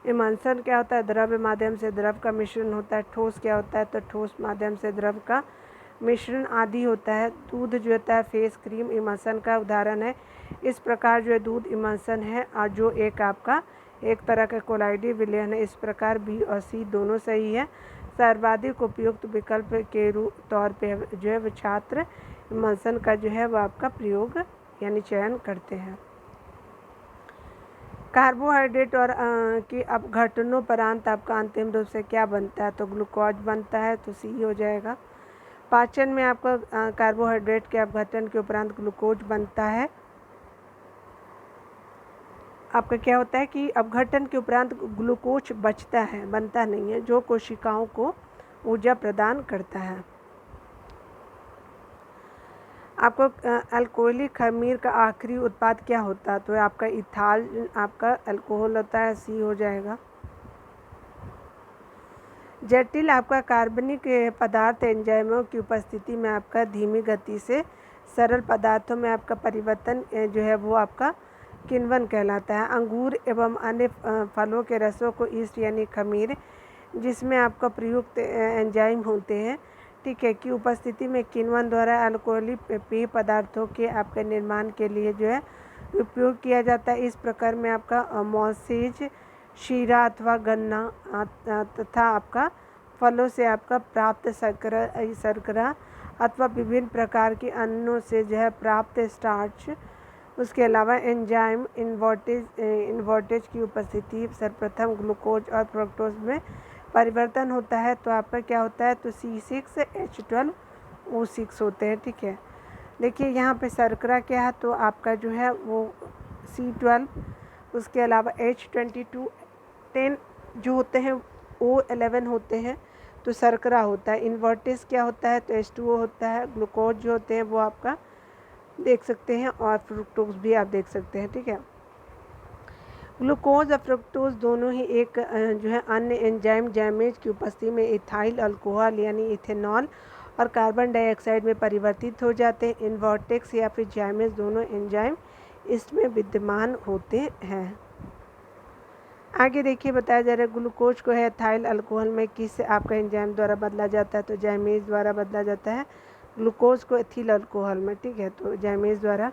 इमल्सन क्या होता है, द्रव्य माध्यम से द्रव का मिश्रण होता है। ठोस क्या होता है, तो ठोस माध्यम से द्रव का मिश्रण आदि होता है। दूध जो होता है फेस क्रीम इमल्सन का उदाहरण है। इस प्रकार जो है दूध इमल्सन है और जो एक आपका एक तरह का कोलाइडी विलयन है। इस प्रकार बी और सी दोनों सही है। सर्वाधिक उपयुक्त विकल्प के तौर पे जो है वो छात्र इमल्सन का जो है वो आपका प्रयोग यानी चयन करते हैं। कार्बोहाइड्रेट और की अपघटनोपरांत आपका अंतिम रूप से क्या बनता है, तो ग्लूकोज बनता है, तो सी हो जाएगा। पाचन में आपका कार्बोहाइड्रेट के अपघटन के उपरांत ग्लूकोज बनता है। आपका क्या होता है कि अपघटन के उपरांत ग्लूकोज बचता है, बनता नहीं है, जो कोशिकाओं को ऊर्जा प्रदान करता है। आपको अल्कोहलिक खमीर का आखिरी उत्पाद क्या होता है, तो आपका इथाल आपका अल्कोहल होता है, सी हो जाएगा। जटिल आपका कार्बनिक पदार्थ एंजाइमों की उपस्थिति में आपका धीमी गति से सरल पदार्थों में आपका परिवर्तन जो है वो आपका किण्वन कहलाता है। अंगूर एवं अन्य फलों के रसों को ईस्ट यानी खमीर जिसमें आपका प्रयुक्त एंजाइम होते हैं, ठीक है, की उपस्थिति में किण्वन द्वारा अल्कोहलिक पेय पदार्थों के आपके निर्माण के लिए जो है उपयोग किया जाता है। इस प्रकार में आपका मॉसेज, शीरा अथवा गन्ना तथा आपका फलों से आपका प्राप्त शर्करा अथवा विभिन्न प्रकार के अन्नों से जो है प्राप्त स्टार्च, उसके अलावा एंजाइम इन्वर्टेज की उपस्थिति सर्वप्रथम ग्लूकोज और फ्रक्टोज में परिवर्तन होता है। तो आपका क्या होता है, तो C6H12O6 होते हैं, ठीक है। देखिए यहाँ पे शर्करा क्या है, तो आपका जो है वो C12, उसके अलावा H2210 जो होते हैं O11 होते हैं, तो शर्करा होता है। इन्वर्टेज क्या होता है, तो H2O होता है। ग्लूकोज जो होते हैं वो आपका देख सकते हैं और फ्रुक्टोज भी आप देख सकते हैं, ठीक है। ग्लूकोज और फ्रुक्टोज दोनों ही एक जो है अन्य एंजाइम जैमेज की उपस्थिति में इथाइल अल्कोहल यानी इथेनॉल और कार्बन डाइऑक्साइड में परिवर्तित हो जाते हैं। इन्वर्टेक्स या फिर जैमेज दोनों एंजाइम इसमें विद्यमान होते हैं। आगे देखिए बताया जा रहा है ग्लूकोज को है इथाइल अल्कोहल में किस आपका एंजाइम द्वारा बदला जाता है, तो जैमेज द्वारा बदला जाता है ग्लूकोज को एथिल अल्कोहल में, ठीक है, तो जैमेज द्वारा।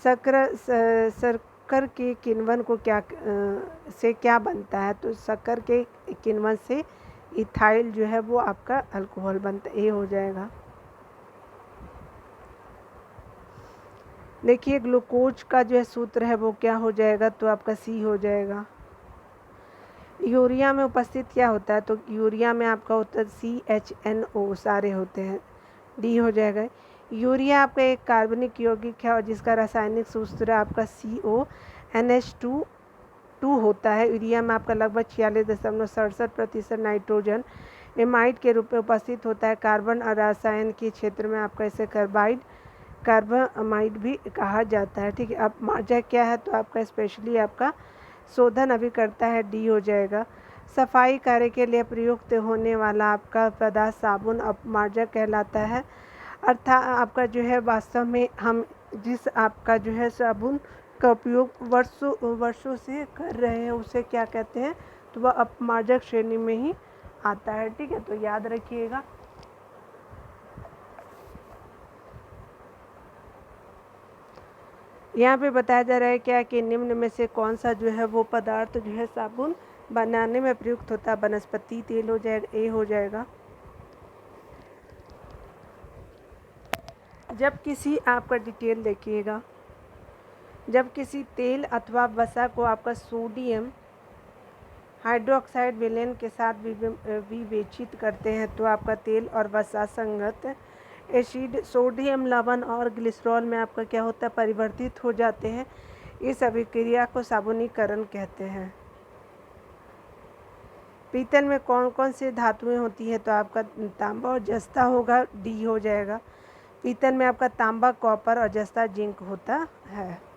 शक्कर के किण्वन को से क्या बनता है, तो शक्कर के किण्वन से इथाइल जो है वो आपका अल्कोहल बनता है, ये हो जाएगा। देखिए ग्लूकोज का जो है सूत्र है वो क्या हो जाएगा, तो आपका सी हो जाएगा। यूरिया में उपस्थित क्या होता है, तो यूरिया में आपका होता है CHNO सारे होते हैं, डी हो जाएगा। यूरिया आपका एक कार्बनिक यौगिक है और जिसका रासायनिक सूत्र आपका CONH2 होता है। यूरिया में आपका लगभग 46.67% नाइट्रोजन एमाइड के रूप में उपस्थित होता है। कार्बन और रसायन के क्षेत्र में आपका इसे कार्बामाइड भी कहा जाता है। ठीक है, अब मार्जक क्या है, तो आपका स्पेशली आपका शोधन अभी करता है, डी हो जाएगा। सफाई कार्य के लिए प्रयुक्त होने वाला आपका पदार्थ साबुन अपमार्जक कहलाता है। अर्थात आपका जो है वास्तव में हम जिस आपका जो है साबुन का उपयोग वर्षों से कर रहे हैं उसे क्या कहते हैं, तो वह अपमार्जक श्रेणी में ही आता है। ठीक है, तो याद रखिएगा। यहाँ पे बताया जा रहा है क्या कि निम्न में से कौन सा जो है वो पदार्थ जो है साबुन बनाने में प्रयुक्त होता है। वनस्पति तेल हो जाएगा, ए हो जाएगा। जब किसी आपका डिटेल देखिएगा, जब किसी तेल अथवा वसा को आपका सोडियम हाइड्रोक्साइड विलेन के साथ विवेचित करते हैं तो आपका तेल और वसा संगत एसिड सोडियम लवण और ग्लिसरॉल में आपका क्या होता है, परिवर्तित हो जाते हैं। इस अभिक्रिया को साबुनीकरण कहते हैं। पीतल में कौन कौन सी धातुएं होती है, तो आपका तांबा और जस्ता होगा, डी हो जाएगा। पीतल में आपका तांबा, कॉपर और जस्ता जिंक होता है।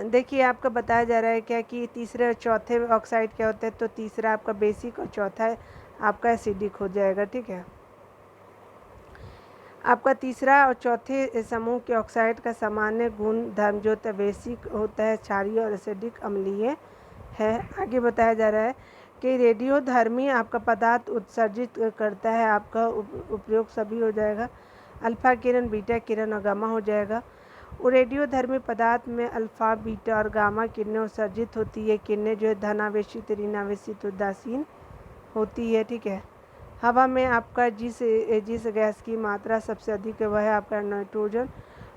देखिए आपका बताया जा रहा है क्या कि तीसरे और चौथे ऑक्साइड क्या होते हैं, तो तीसरा आपका बेसिक और चौथा आपका एसिडिक हो जाएगा। ठीक है, आपका तीसरा और चौथे समूह के ऑक्साइड का सामान्य गुण धर्म जो बेसिक होता है क्षारीय और एसिडिक अम्लीय है। आगे बताया जा रहा है कि रेडियोधर्मी आपका पदार्थ उत्सर्जित करता है। आपका उपयोग सभी हो जाएगा, अल्फा किरण, बीटा किरण और गामा हो जाएगा। रेडियोधर्मी पदार्थ में अल्फा, बीटा और गामा किरणें उत्सर्जित होती है। किरणें जो है धनावेशित, ऋणावेशित, उदासीन होती है। ठीक है, हवा में आपका जिस गैस की मात्रा सबसे अधिक है वह है आपका नाइट्रोजन।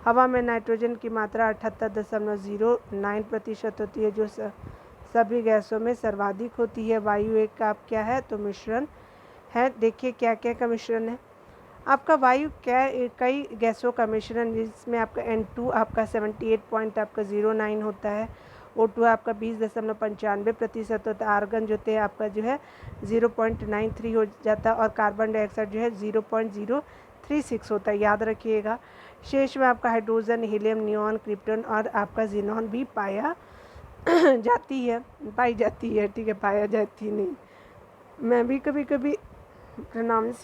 हवा में नाइट्रोजन की मात्रा 78.09% होती है, जो सभी गैसों में सर्वाधिक होती है। वायु एक का आप क्या है, तो मिश्रण है। देखिए क्या क्या का मिश्रण है आपका वायु, क्या कई गैसों का मिश्रण, जिसमें आपका N2 आपका 78.09 होता है। O2 आपका 20.95% होता है। आर्गन जो थे आपका जो है 0.93 हो जाता है और कार्बन डाइऑक्साइड जो है 0.036 होता है, याद रखिएगा। शेष में आपका हाइड्रोजन, हीलियम, नियॉन, क्रिप्टन और आपका जीनॉन भी पाई जाती है। ठीक है, पाया जाती नहीं, मैं भी कभी कभी प्रोनाउंस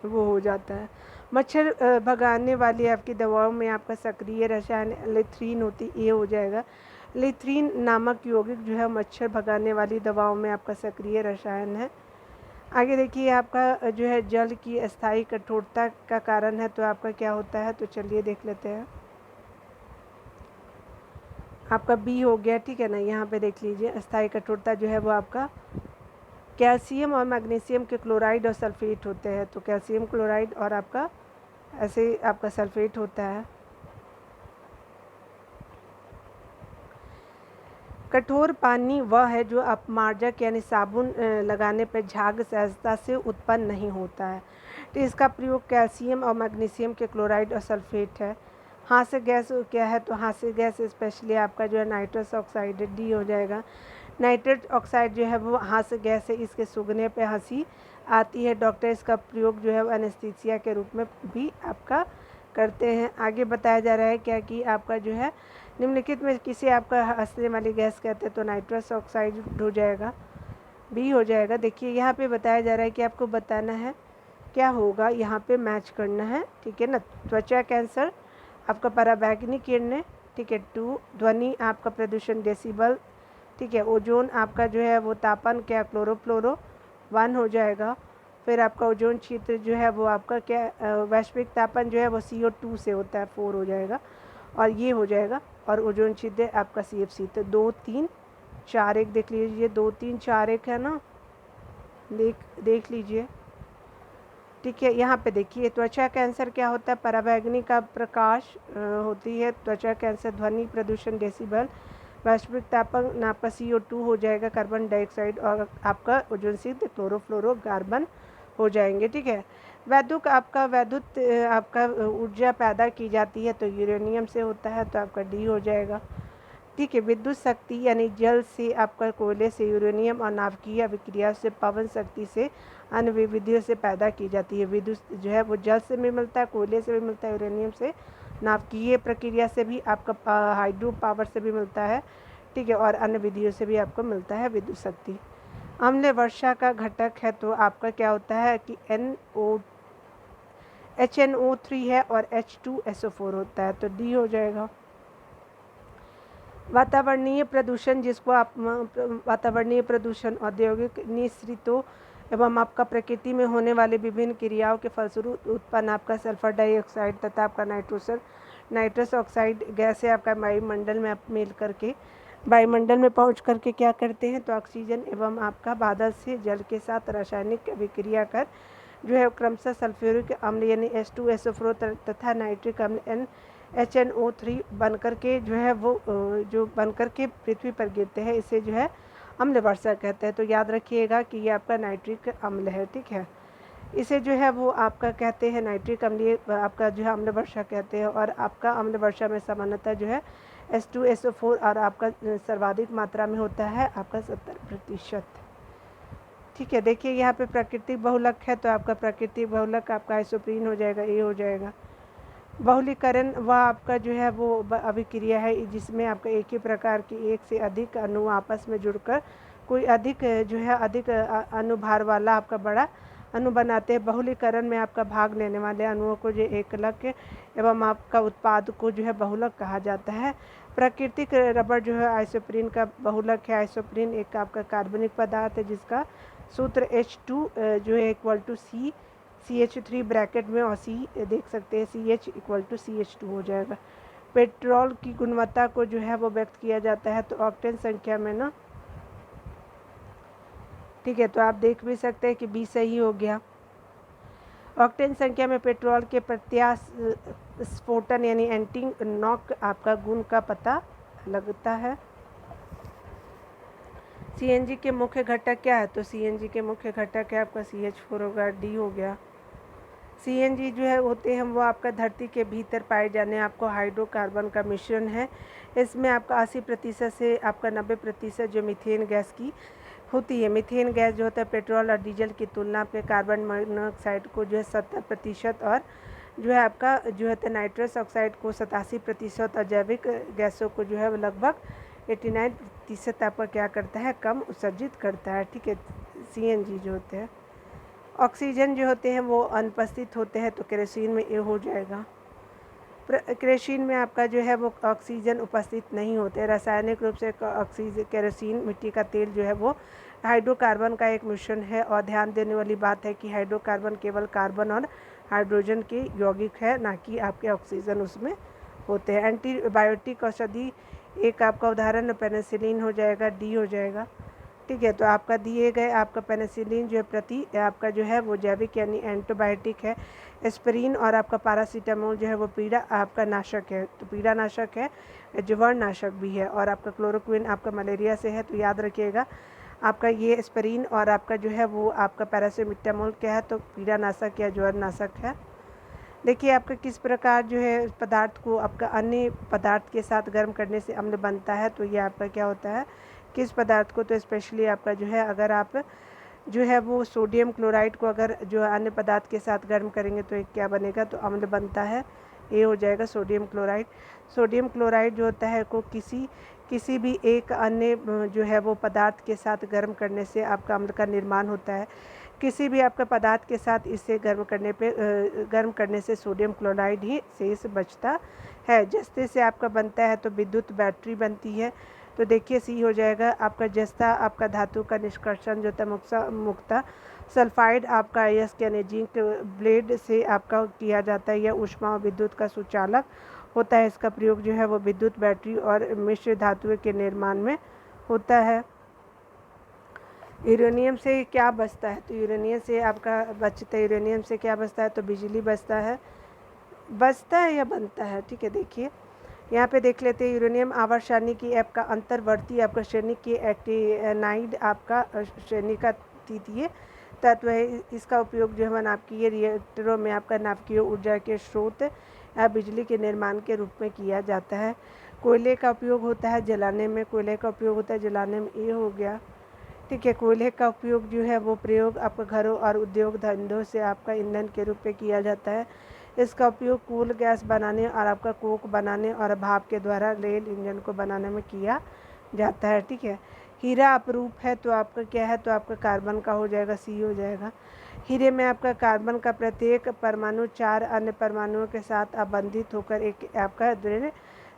वो हो जाता है। मच्छर भगाने वाली आपकी दवाओं में आपका सक्रिय रसायन लिथ्रीन होती, ये हो जाएगा। लिथ्रीन नामक यौगिक जो है मच्छर भगाने वाली दवाओं में आपका सक्रिय रसायन है। आगे देखिए आपका जो है जल की अस्थायी कठोरता का कारण है, तो आपका क्या होता है, तो चलिए देख लेते हैं। आपका बी हो गया। ठीक है ना, यहाँ पे देख लीजिए अस्थायी कठोरता जो है वो आपका कैल्शियम और मैग्नीशियम के क्लोराइड और सल्फेट होते हैं, तो कैल्शियम क्लोराइड और आपका ऐसे आपका सल्फेट होता है। कठोर पानी वह है जो अपमार्जक यानी साबुन लगाने पर झाग सहजता से उत्पन्न नहीं होता है, तो इसका प्रयोग कैल्शियम और मैग्नीशियम के क्लोराइड और सल्फेट है। हास्य गैस क्या है, तो हास्य गैस स्पेशली आपका जो है नाइट्रस ऑक्साइड, डी हो जाएगा। नाइट्रस ऑक्साइड जो है वो हास्य गैस है, इसके सूंघने पे हंसी आती है। डॉक्टर इसका प्रयोग जो है एनेस्थीसिया के रूप में भी आपका करते हैं। आगे बताया जा रहा है क्या कि आपका जो है निम्नलिखित में किसी आपका हंसने वाली गैस कहते हैं, तो नाइट्रस ऑक्साइड हो जाएगा, बी हो जाएगा। देखिए यहाँ पे बताया जा रहा है कि आपको बताना है क्या होगा, यहाँ पे मैच करना है। ठीक है ना, त्वचा कैंसर आपका पराबैंगनी किरणें, ठीक है 2, ध्वनि आपका प्रदूषण डेसिबल, ठीक है। ओजोन आपका जो है वो तापन क्या, क्लोरोफ्लोरो 1 हो जाएगा। फिर आपका ओजोन क्षेत्र जो है वो आपका क्या वैश्विक तापन जो है वो CO2 से होता है, 4 हो जाएगा और ये हो जाएगा। और ओजोन छिद्र आपका CFC, तो 2, 3, 4, 1 देख लीजिए, 2, 3, 4, 1 है ना, देख लीजिए। ठीक है, यहाँ पे देखिए त्वचा कैंसर क्या होता है, पराबैंगनी का प्रकाश होती है त्वचा कैंसर, ध्वनि प्रदूषण डेसिबल, वैश्विक तापन आपका CO2 हो जाएगा, कार्बन डाइऑक्साइड और आपका ओजोन छिद्र क्लोरोफ्लोरो कार्बन हो जाएंगे। ठीक है, वैद्युत आपका ऊर्जा पैदा की जाती है, तो यूरेनियम से होता है, तो आपका डी हो जाएगा। ठीक है। विद्युत शक्ति यानी जल से, आपका कोयले से, यूरेनियम और नाभिकीय अभिक्रिया से, पवन शक्ति से, अन्य विधियों से पैदा की जाती है। विद्युत जो है वो जल से भी मिलता है, कोयले से भी मिलता है, यूरेनियम से, नाभिकीय प्रक्रिया से भी, आपका हाइड्रो पावर से भी मिलता है, ठीक है, और अन्य विधियों से भी आपको मिलता है विद्युत शक्ति। अम्ल वर्षा का घटक है तो आपका क्या होता है कि HNO3 है और H2SO4 होता है, तो डी हो जाएगा। वातावरणीय प्रदूषण, जिसको आप वातावरणीय प्रदूषण औद्योगिक निःसृतों एवं आपका प्रकृति में होने वाले विभिन्न क्रियाओं के फलस्वरूप उत्पन्न आपका सल्फर डाइऑक्साइड तथा आपका नाइट्रस ऑक्साइड गैस है, आपका वायुमंडल में आप मिल करके वायुमंडल में पहुंच करके क्या करते हैं तो ऑक्सीजन एवं आपका बादल से जल के साथ रासायनिक अभिक्रिया कर जो है क्रमशः सल्फ्यूरिक अम्ल यानी H2SO4 तथा नाइट्रिक अम्ल HNO3 बनकर के जो है वो जो बनकर के पृथ्वी पर गिरते हैं, इसे जो है अम्ल वर्षा कहते हैं। तो याद रखिएगा कि ये आपका नाइट्रिक अम्ल है, ठीक है। इसे जो है वो आपका कहते हैं नाइट्रिक अम्लीय आपका जो है अम्ल वर्षा कहते हैं। और आपका अम्ल वर्षा में सामान्यतः जो है H2SO4 और आपका सर्वाधिक मात्रा में होता है आपका 70%, ठीक है। देखिए यहाँ पे प्राकृतिक बहुलक है तो आपका प्राकृतिक बहुलक आपका आइसोप्रीन हो जाएगा, ए हो जाएगा। बहुलीकरण वह आपका जो है वो अभिक्रिया है जिसमें आपका एक ही प्रकार की एक से अधिक अणु आपस में जुड़कर कोई अधिक जो है अधिक अनुभार वाला आपका बड़ा अणु बनाते हैं। बहुलीकरण में आपका भाग लेने वाले अणुओं को जो एकलक एवं आपका उत्पाद को जो है बहुलक कहा जाता है। प्राकृतिक रबर जो है आइसोप्रीन का बहुलक है। आइसोप्रीन एक आपका कार्बनिक पदार्थ है जिसका सूत्र H2 जो है इक्वल टू CH3 ब्रैकेट में और C देख सकते हैं CH इक्वल टू CH2 हो जाएगा। पेट्रोल की गुणवत्ता को जो है वो व्यक्त किया जाता है तो ऑक्टेन संख्या में ना, ठीक है। तो आप देख भी सकते हैं कि B सही हो गया। ऑक्टेन संख्या में पेट्रोल के प्रत्यास्फोटन यानी एंटी नॉक आपका गुण का पता लगता है। CNG के मुख्य घटक क्या है तो CNG के मुख्य घटक है आपका CH4 होगा, डी हो गया। CNG जो है होते हैं वो आपका धरती के भीतर पाए जाने आपको हाइड्रोकार्बन का मिश्रण है। इसमें आपका 80% से आपका 90% जो मीथेन गैस की होती है। मीथेन गैस जो होता है पेट्रोल और डीजल की तुलना पे कार्बन मोनोऑक्साइड को जो है 70% और जो है आपका जो है नाइट्रस ऑक्साइड को 87% और जैविक गैसों को जो है लगभग 89% आपका क्या करता है कम उत्सर्जित करता है, ठीक है। CNG जो होते हैं। ऑक्सीजन जो होते हैं वो अनुपस्थित होते हैं तो केरोसिन में ए हो जाएगा। केरोसिन में आपका जो है वो ऑक्सीजन उपस्थित नहीं होते। रासायनिक रूप से केरोसिन मिट्टी का तेल जो है वो हाइड्रोकार्बन का एक मिश्रण है। और ध्यान देने वाली बात है कि हाइड्रोकार्बन केवल कार्बन और हाइड्रोजन के यौगिक है, ना कि आपके ऑक्सीजन उसमें होते हैं। एंटीबायोटिक औषधि एक आपका उदाहरण पेनिसिलिन हो जाएगा, डी हो जाएगा, ठीक है। तो आपका दिए गए आपका पेनिसिलिन जो है प्रति आपका जो है वो जैविक यानी एंटीबायोटिक है। एस्पिरिन और आपका पैरासीटामोल जो है वो पीड़ा आपका नाशक है, तो पीड़ा नाशक है, ज्वर नाशक भी है। और आपका क्लोरोक्विन आपका मलेरिया से है, तो याद रखिएगा आपका ये एस्पिरिन और आपका जो है वो आपका पैरासीटामोल क्या है तो पीड़ा नाशक या ज्वर नाशक है। देखिए आपका किस प्रकार जो है पदार्थ को आपका अन्य पदार्थ के साथ गर्म करने से अम्ल बनता है, तो ये आपका क्या होता है किस पदार्थ को, तो स्पेशली आपका जो है अगर आप जो है वो सोडियम क्लोराइड को अगर जो अन्य पदार्थ के साथ गर्म करेंगे तो एक क्या बनेगा तो अम्ल बनता है, ये हो जाएगा सोडियम क्लोराइड। सोडियम क्लोराइड जो होता है को किसी भी एक अन्य जो है वो पदार्थ के साथ गर्म करने से आपका अम्ल का निर्माण होता है। किसी भी आपका पदार्थ के साथ इसे गर्म करने से सोडियम क्लोराइड ही शेष बचता है। जस्ते से आपका बनता है तो विद्युत बैटरी बनती है, तो देखिए सी हो जाएगा। आपका जस्ता आपका धातु का निष्कर्षण जो होता मुक्ता सल्फाइड आपका अयस्क यानी जिंक ब्लेड से आपका किया जाता है। यह ऊष्मा और विद्युत का सुचालक होता है। इसका प्रयोग जो है वो विद्युत बैटरी और मिश्र धातुओं के निर्माण में होता है। यूरेनियम से क्या बचता है तो यूरेनियम से आपका बचता है, यूरेनियम से क्या बचता है तो बिजली बचता है या बनता है, ठीक है। देखिए यहाँ पे देख लेते हैं यूरेनियम आवर्त की आपका अंतर्वर्ती आपका श्रेणी की एक्टिनाइड आपका श्रेणी का तृतीय तत्व है। इसका उपयोग जो है नाभिकीय रिएक्टरों में आपका नाभिकीय ऊर्जा के स्रोत या बिजली के निर्माण के रूप में किया जाता है। कोयले का उपयोग होता है जलाने में, कोयले का उपयोग होता है जलाने में, ये हो गया। ठीक है, कोयले का उपयोग जो है वो प्रयोग आपका घरों और उद्योग धंधों से आपका ईंधन के रूप में किया जाता है। इसका उपयोग कूल गैस बनाने और आपका कोक बनाने और भाप के द्वारा रेल इंजन को बनाने में किया जाता है। ठीक है, हीरा अपरूप है तो आपका क्या है, तो आपका कार्बन का हो जाएगा, सी हो जाएगा। हीरे में आपका कार्बन का प्रत्येक परमाणु 4 अन्य परमाणुओं के साथ आबंधित होकर एक आपका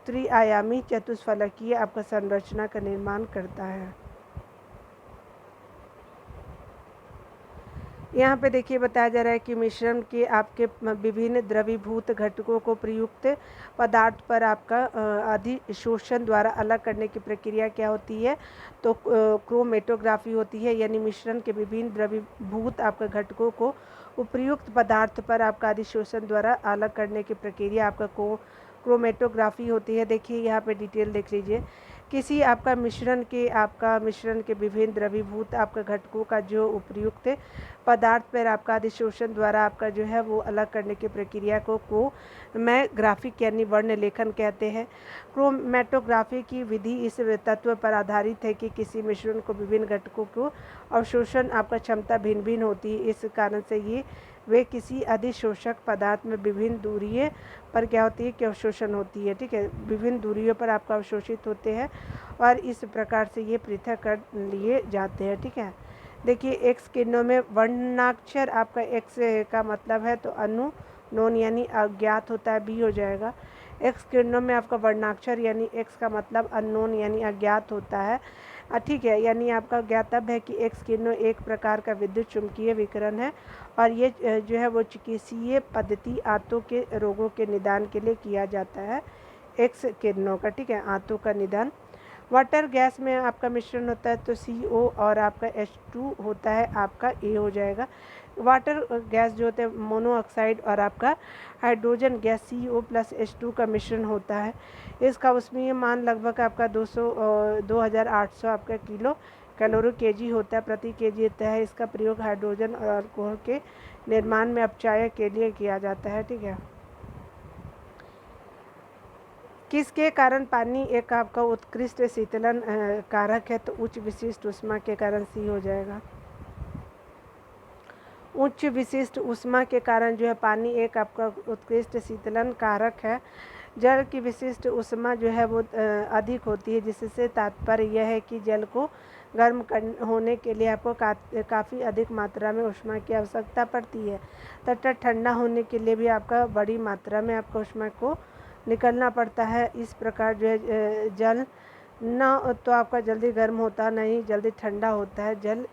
त्रिआयामी चतुष्फलकीय आपका संरचना का निर्माण करता है। यहाँ पे देखिए बताया जा रहा है कि मिश्रण के आपके विभिन्न द्रवीभूत घटकों को प्रयुक्त पदार्थ पर आपका अधिशोषण द्वारा अलग करने की प्रक्रिया क्या होती है, तो क्रोमेटोग्राफी होती है। यानी मिश्रण के विभिन्न द्रवीभूत आपका घटकों को उपयुक्त पदार्थ पर आपका अधिशोषण द्वारा अलग करने की प्रक्रिया आपका क्रोमेटोग्राफी होती है। देखिए यहाँ पे डिटेल देख लीजिए। किसी आपका मिश्रण के विभिन्न द्रवीभूत आपका घटकों का जो उपयुक्त पदार्थ पर आपका अधिशोषण द्वारा आपका जो है वो अलग करने की प्रक्रिया को क्रोमैटोग्राफिक यानी वर्ण लेखन कहते हैं। क्रोमैटोग्राफी की विधि इस तत्व पर आधारित है कि किसी मिश्रण को विभिन्न घटकों को अवशोषण आपका क्षमता भिन्न भिन्न होती है। इस कारण से ये वे किसी अधिशोषक पदार्थ में विभिन्न दूरियों पर क्या होती है कि अवशोषण होती है। ठीक है, विभिन्न दूरियों पर आपका अवशोषित होते हैं और इस प्रकार से ये पृथक कर लिए जाते हैं। ठीक है, देखिए एक्स किरणों में वर्णाक्षर आपका एक्स का मतलब है तो अननोन यानी अज्ञात होता है, बी हो जाएगा। एक्स किरणों में आपका वर्णाक्षर यानी एक्स का मतलब अननोन यानी अज्ञात होता है। ठीक है, यानी आपका ज्ञातव्य है कि एक्स किरणों एक प्रकार का विद्युत चुम्बकीय विकिरण है और ये जो है वो चिकित्सीय पद्धति आंतों के रोगों के निदान के लिए किया जाता है एक्स किरणों का। ठीक है, आंतों का निदान। वाटर गैस में आपका मिश्रण होता है तो CO और आपका H2 होता है, आपका A हो जाएगा। वाटर गैस जो होते हैं मोनोऑक्साइड और आपका hydrogen gas CO plus H2 का मिश्रण होता है। इसका ऊष्मीय मान लगभग आपका 2800 आपका किलो कैलोरी केजी होता है, प्रति केजी होता है। इसका प्रयोग हाइड्रोजन और अल्कोहल के निर्माण में अपचायक के लिए किया जाता है। ठीक है, किसके कारण पानी एक आपका उत्कृष्ट शीतलन कारक है, तो उच्च विशिष्ट ऊष्मा के कारण सी हो जाएगा। उच्च विशिष्ट ऊष्मा के कारण जो है पानी एक आपका उत्कृष्ट शीतलन कारक है। जल की विशिष्ट ऊष्मा जो है वो अधिक होती है, जिससे तात्पर्य यह है कि जल को गर्म होने के लिए आपको काफ़ी अधिक मात्रा में ऊष्मा की आवश्यकता पड़ती है तथा ठंडा होने के लिए भी आपका बड़ी मात्रा में आपको ऊष्मा को निकलना पड़ता है। इस प्रकार जो है जल ना तो आपका जल्दी गर्म होता नहीं जल्दी ठंडा होता है। जल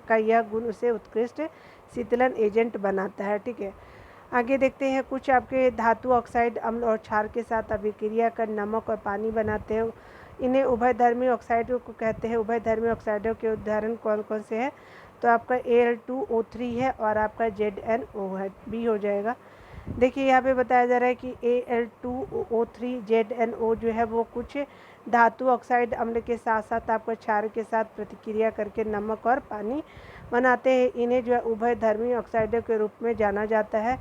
का यह गुण उसे उत्कृष्ट शीतलन एजेंट बनाता है। ठीक है, आगे देखते हैं। कुछ आपके धातु ऑक्साइड अम्ल और क्षार के साथ अभिक्रिया कर नमक और पानी बनाते हैं, इन्हें उभयधर्मी ऑक्साइडों को कहते हैं। उभयधर्मी ऑक्साइडों के उदाहरण कौन कौन से हैं, तो आपका Al2O3 है और आपका ZnO है, बी हो जाएगा। देखिए यहाँ पे बताया जा रहा है कि Al2O3 ZnO जो है वो कुछ धातु ऑक्साइड अम्ल के साथ साथ आपका क्षार के साथ प्रतिक्रिया करके नमक और पानी बनाते हैं। इन्हें जो है उभयधर्मी ऑक्साइडों के रूप में जाना जाता है।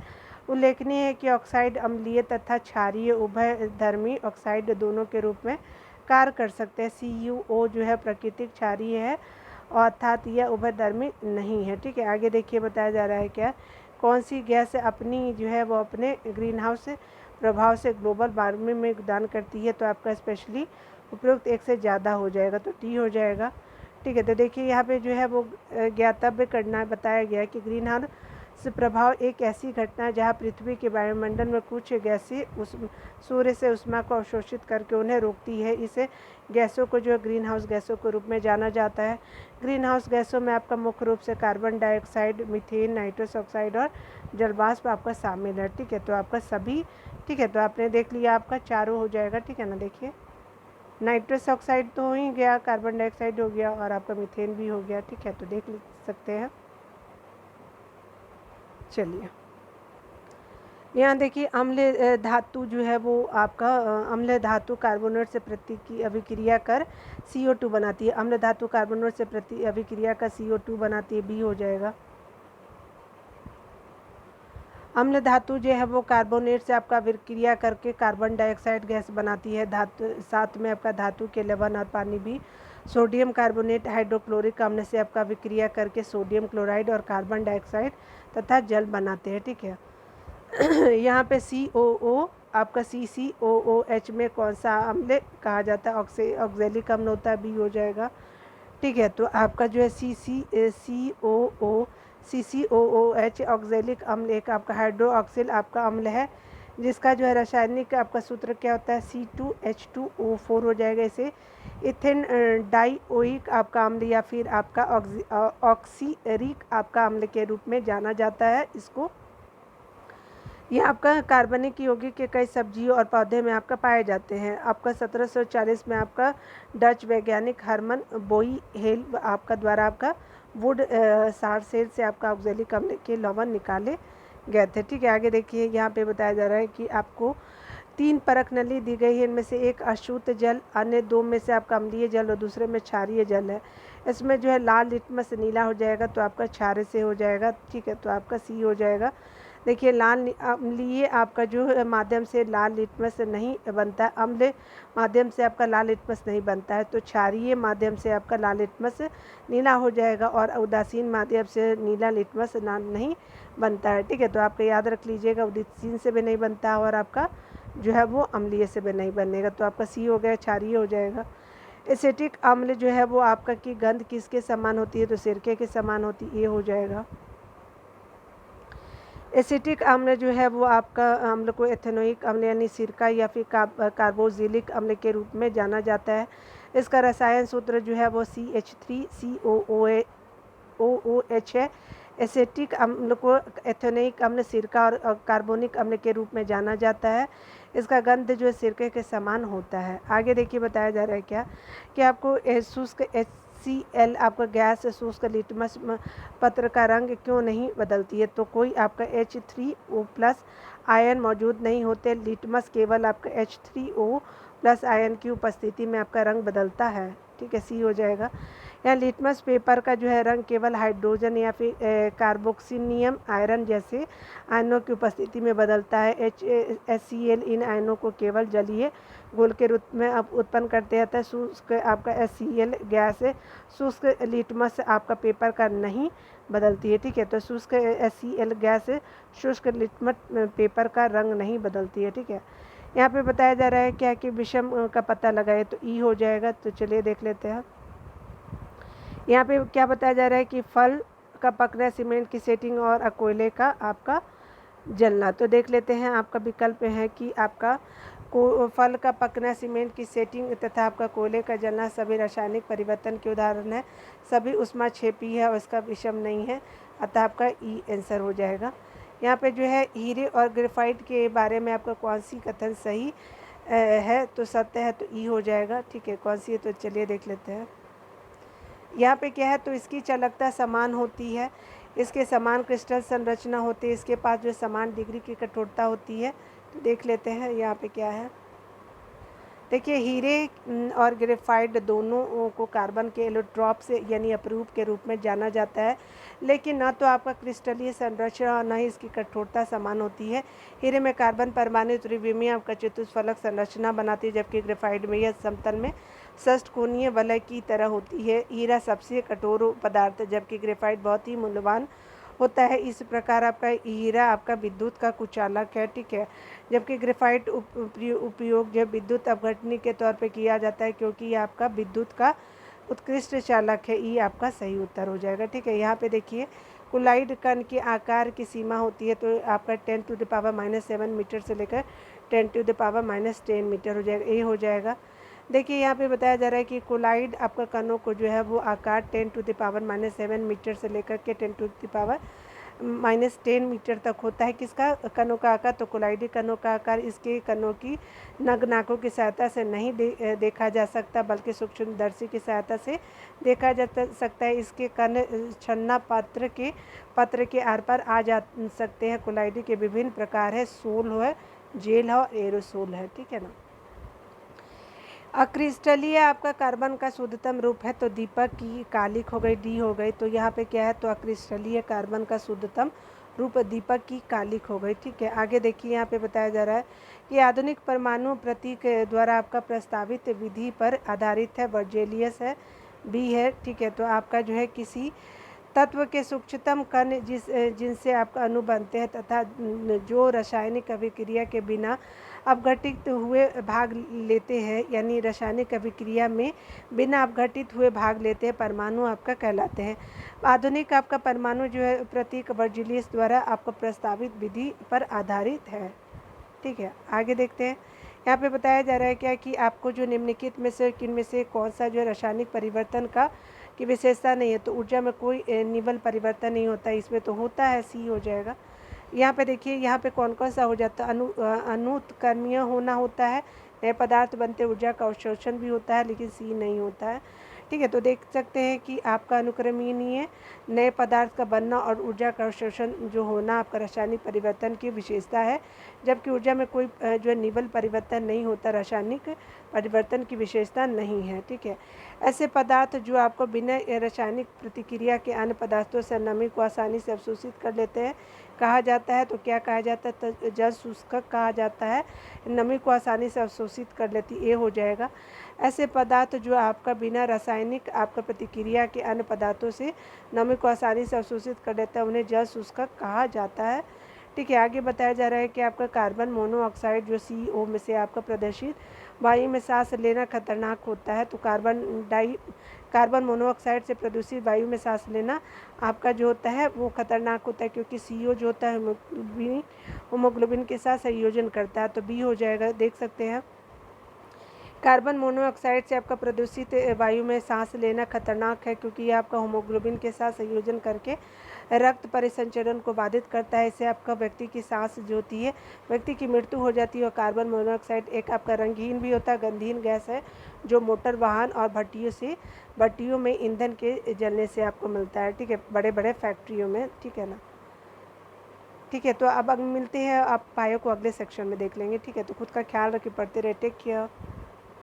उल्लेखनीय है कि ऑक्साइड अम्लीय तथा क्षारीय उभयधर्मी ऑक्साइड दोनों के रूप में कार्य कर सकते हैं। CuO जो है प्राकृतिक क्षारीय है अर्थात यह उभयधर्मी नहीं है। ठीक है, आगे देखिए बताया जा रहा है क्या, कौन सी गैस अपनी जो है वो अपने ग्रीन हाउस प्रभाव से ग्लोबल वार्मिंग में योगदान करती है, तो आपका स्पेशली उपयुक्त एक से ज़्यादा हो जाएगा, तो टी हो जाएगा। ठीक है, तो देखिए यहाँ पे जो है वो ज्ञातव्य करना बताया गया है कि ग्रीन हाउस प्रभाव एक ऐसी घटना है जहाँ पृथ्वी के वायुमंडल में कुछ गैसें सूर्य से ऊष्मा को अवशोषित करके उन्हें रोकती है। इसे गैसों को जो ग्रीन हाउस गैसों के रूप में जाना जाता है। ग्रीन हाउस गैसों में आपका मुख्य रूप से carbon dioxide, methane, nitrous oxide और जलवाष्प आपका शामिल है। ठीक है, तो आपका सभी, ठीक है, तो आपने देख लिया आपका चारों हो जाएगा। ठीक है ना, देखिए नाइट्रस ऑक्साइड तो हो ही गया, कार्बन डाइऑक्साइड हो गया और आपका मीथेन भी हो गया। ठीक है, तो देख सकते हैं। चलिए यहाँ देखिए अम्ल धातु जो है वो आपका अम्ल धातु कार्बोनेट से अभिक्रिया कर CO2 बनाती है। अम्ल धातु कार्बोनेट से अभिक्रिया कर CO2 बनाती है, बी हो जाएगा। अम्ल धातु जो है वो कार्बोनेट से आपका विक्रिया करके कार्बन डाइऑक्साइड गैस बनाती है। धातु साथ में आपका धातु के लवण और पानी भी सोडियम कार्बोनेट हाइड्रोक्लोरिक अम्ल से आपका विक्रिया करके सोडियम क्लोराइड और कार्बन डाइऑक्साइड तथा जल बनाते हैं। ठीक है। यहाँ पे COO आपका CCOOH में कौन सा अम्ल कहा जाता है? ऑक्जेलिक अम्ल होता है, बी हो जाएगा। ठीक है। तो आपका जो है CCOOH ऑक्जेलिक अम्ल एक आपका हाइड्रोक्सिल आपका अम्ल है, जिसका जो है रासायनिक आपका सूत्र क्या होता है? C2H2O4 हो जाएगा। इसे इथेन डाइओइक आपका अम्ल या फिर आपका ऑक्सीरिक आपका अम्ल के रूप में जाना जाता है इसको। यह आपका कार्बनिक यौगिक के कई सब्जियों और पौधे में आपका पाए जाते हैं। आपका 1740 में आपका डच वैज्ञानिक हर्मन बोईहेल आपका द्वारा आपका वुड सार सेल से आपका ऑक्जेलिक अम्ल के लवण निकाले गए थे। ठीक है। आगे देखिए, यहाँ पे बताया जा रहा है कि आपको 3 परख नली दी गई है। इनमें से एक अशुद्ध जल, अन्य 2 में से आपका अम्लीय जल और दूसरे में क्षारीय जल है। इसमें जो है लाल लिटमस नीला हो जाएगा, तो आपका क्षार से हो जाएगा। ठीक है। तो आपका सी हो जाएगा। देखिए, लाल अम्लीय आपका जो माध्यम से लाल लिटमस नहीं बनता, अम्ल माध्यम से आपका लाल लिटमस नहीं बनता है, तो क्षारीय माध्यम से आपका लाल लिटमस नीला हो जाएगा और उदासीन माध्यम से नीला लिटमस नहीं बनता है। ठीक है। तो आपका याद रख लीजिएगा, उदासीन से भी नहीं बनता और आपका जो है वो अम्लीय से भी नहीं बनेगा। तो आपका सी हो गया, क्षारीय हो जाएगा। एसिटिक अम्ल जो है वो आपका की गंध किसके समान होती है? तो सिरके के समान होती है, ये हो जाएगा। एसिटिक अम्ल जो है वो आपका अम्ल को एथेनोइक अम्ल यानी सिरका या फिर कार्बोजिलिक अम्ल के रूप में जाना जाता है। इसका रसायन सूत्र जो है वो CH3COOH है। एसिटिक अम्ल को एथेनोइक अम्ल, सिरका और कार्बोनिक अम्ल के रूप में जाना जाता है। इसका गंध जो है सिरके के समान होता है। आगे देखिए, बताया जा रहा है क्या कि आपको शुष्क HCl आपका गैस शुष्क लिटमस पत्र का रंग क्यों नहीं बदलती है? तो कोई आपका H3O+ आयन मौजूद नहीं होते। लिटमस केवल आपका H3O+ आयन की उपस्थिति में आपका रंग बदलता है। ठीक है, सी हो जाएगा। या लिटमस पेपर का जो है रंग केवल हाइड्रोजन या फिर कार्बोक्सिलियम आयरन जैसे आयनों की उपस्थिति में बदलता है। HCl इन आयनों को केवल जलीय घोल के रूप में आप उत्पन्न करते रहता है। शुष्क आपका HCl गैस है, शुष्क लिटमस आपका पेपर का नहीं बदलती है। ठीक है। तो शुष्क HCl गैस शुष्क लिटमस पेपर का रंग नहीं बदलती है। ठीक है। यहाँ पे बताया जा रहा है क्या कि विषम का पता लगाए, तो ई हो जाएगा। तो चलिए देख लेते हैं। यहाँ पे क्या बताया जा रहा है कि फल का पकना, सीमेंट की सेटिंग और कोयले का आपका जलना। तो देख लेते हैं, आपका विकल्प है कि आपका फल का पकना, सीमेंट की सेटिंग तथा आपका कोयले का जलना सभी रासायनिक परिवर्तन के उदाहरण है। सभी ऊष्माक्षेपी है और इसका विषम नहीं है, अतः आपका ई आंसर हो जाएगा। यहाँ पे जो है हीरे और ग्रेफाइट के बारे में आपका कौन सी कथन सही है? तो सत्य है, तो ई हो जाएगा। ठीक है, कौन सी है? तो चलिए देख लेते हैं। यहाँ पे क्या है, तो इसकी चालकता समान होती है, इसके समान क्रिस्टल संरचना होती है, इसके पास जो समान डिग्री की कठोरता होती है। तो देख लेते हैं यहाँ पे क्या है। देखिए, हीरे और ग्रेफाइट दोनों को कार्बन के एलोट्रॉप से यानी अपरूप के रूप में जाना जाता है, लेकिन ना तो आपका क्रिस्टलीय संरचना और न ही इसकी कठोरता समान होती है। हीरे में कार्बन परमाणु त्रिविमीय आपका चतुष्फलक संरचना बनाती है, जबकि ग्रेफाइट में यह समतल में षष्ठकोणीय वलय की तरह होती है। हीरा सबसे कठोर पदार्थ है, जबकि ग्रेफाइट बहुत ही मूल्यवान होता है। इस प्रकार आपका हीरा आपका विद्युत का कुचालक है। ठीक है, जबकि ग्रेफाइट उपयोग जो विद्युत अपघटनी के तौर पे किया जाता है, क्योंकि ये आपका विद्युत का उत्कृष्ट चालक है। ये आपका सही उत्तर हो जाएगा। ठीक है, यहाँ पे देखिए, कुलाइड कण के आकार की सीमा होती है, तो आपका 10⁻⁻7 मीटर से लेकर 10⁻⁻10 मीटर हो जाएगा, ये हो जाएगा। देखिए, यहाँ पे बताया जा रहा है कि कोलाइड आपका कणों को जो है वो आकार 10⁻⁻7 मीटर से लेकर के 10⁻⁻10 मीटर तक होता है। किसका कणों का आकार? तो कोलाइडी कणों का आकार इसके कणों की नग्नाकों की सहायता से नहीं देखा जा सकता, बल्कि सूक्ष्मदर्शी की सहायता से देखा जा सकता है। इसके कण छन्ना पत्र के आर पार आ जा सकते हैं। कोलाइडी के विभिन्न प्रकार है, सोल है, जेल है और एरोसोल है। ठीक है ना। अक्रिस्टलीय आपका कार्बन का शुद्धतम रूप है, तो दीपक की कालिक हो गई, डी हो गई। तो यहाँ पे क्या है, तो अक्रिस्टलीय कार्बन का शुद्धतम रूप दीपक की कालिक हो गई। ठीक है, आगे देखिए यहाँ पे बताया जा रहा है कि आधुनिक परमाणु प्रतीक द्वारा आपका प्रस्तावित विधि पर आधारित है, वर्जेलियस है, बी है। ठीक है, तो आपका जो है किसी तत्व के सूक्ष्मतम कण जिनसे आपका अणु बनते हैं तथा जो रासायनिक अभिक्रिया के बिना अपघटित हुए भाग लेते हैं, यानी रासायनिक अभिक्रिया में बिना अपघटित हुए भाग लेते हैं, परमाणु आपका कहलाते हैं। आधुनिक आपका परमाणु जो है प्रतीक वर्जिलियस द्वारा आपका प्रस्तावित विधि पर आधारित है। ठीक है, आगे देखते हैं। यहाँ पे बताया जा रहा है क्या कि आपको जो निम्नलिखित में से किन में से कौन सा जो है रासायनिक परिवर्तन का की विशेषता नहीं है, तो ऊर्जा में कोई निवल परिवर्तन नहीं होता, इसमें तो होता है, सी हो जाएगा। यहाँ पे देखिए, यहाँ पे कौन कौन सा हो जाता है, अनुत्क्रमणीय होना होता है, नए पदार्थ बनते ऊर्जा का अवशोषण भी होता है, लेकिन सी नहीं होता है। ठीक है, तो देख सकते हैं कि आपका अनुक्रमणीय नए पदार्थ का बनना और ऊर्जा का अवशोषण जो होना आपका रासायनिक परिवर्तन की विशेषता है, जबकि ऊर्जा में कोई जो है निवल परिवर्तन नहीं होता, रासायनिक परिवर्तन की विशेषता नहीं है। ठीक है, ऐसे पदार्थ जो आपको बिना रासायनिक प्रतिक्रिया के अन्य पदार्थों से नमी को आसानी से अवशोषित कर लेते हैं कहा जाता है, तो क्या कहा जाता है, तो जल शुष्कक कहा जाता है, नमी को आसानी से अवशोषित कर लेती, ये हो जाएगा। ऐसे पदार्थ जो आपका बिना रासायनिक आपका प्रतिक्रिया के अन्य पदार्थों से नमी को आसानी से अवशोषित कर लेता है, उन्हें जल शुष्कक कहा जाता है। ठीक है, आगे बताया जा रहा है कि आपका कार्बन मोनोऑक्साइड जो CO में से आपका प्रदर्शित वायु में सांस लेना खतरनाक होता है, तो कार्बन मोनोऑक्साइड से प्रदूषित वायु में सांस लेना आपका जो होता है वो खतरनाक होता है, क्योंकि CO जो होता है होमोग्लोबिन के साथ संयोजन करता है, तो बी हो जाएगा। देख सकते हैं, कार्बन मोनोऑक्साइड से आपका प्रदूषित वायु में सांस लेना खतरनाक है, क्योंकि ये आपका होमोग्लोबिन के साथ संयोजन करके रक्त परिसंचरण को बाधित करता है। इससे आपका व्यक्ति की सांस जो होती है, व्यक्ति की मृत्यु हो जाती है। और कार्बन मोनोऑक्साइड एक आपका रंगहीन भी होता है, गंधहीन गैस है, जो मोटर वाहन और भट्टियों में ईंधन के जलने से आपको मिलता है। ठीक है, बड़े बड़े फैक्ट्रियों में। ठीक है ना। ठीक है, तो अब मिलते हैं, आप बायो को अगले सेक्शन में देख लेंगे। ठीक है, तो खुद का ख्याल रखिए, पढ़ते रहे, टेक केयर।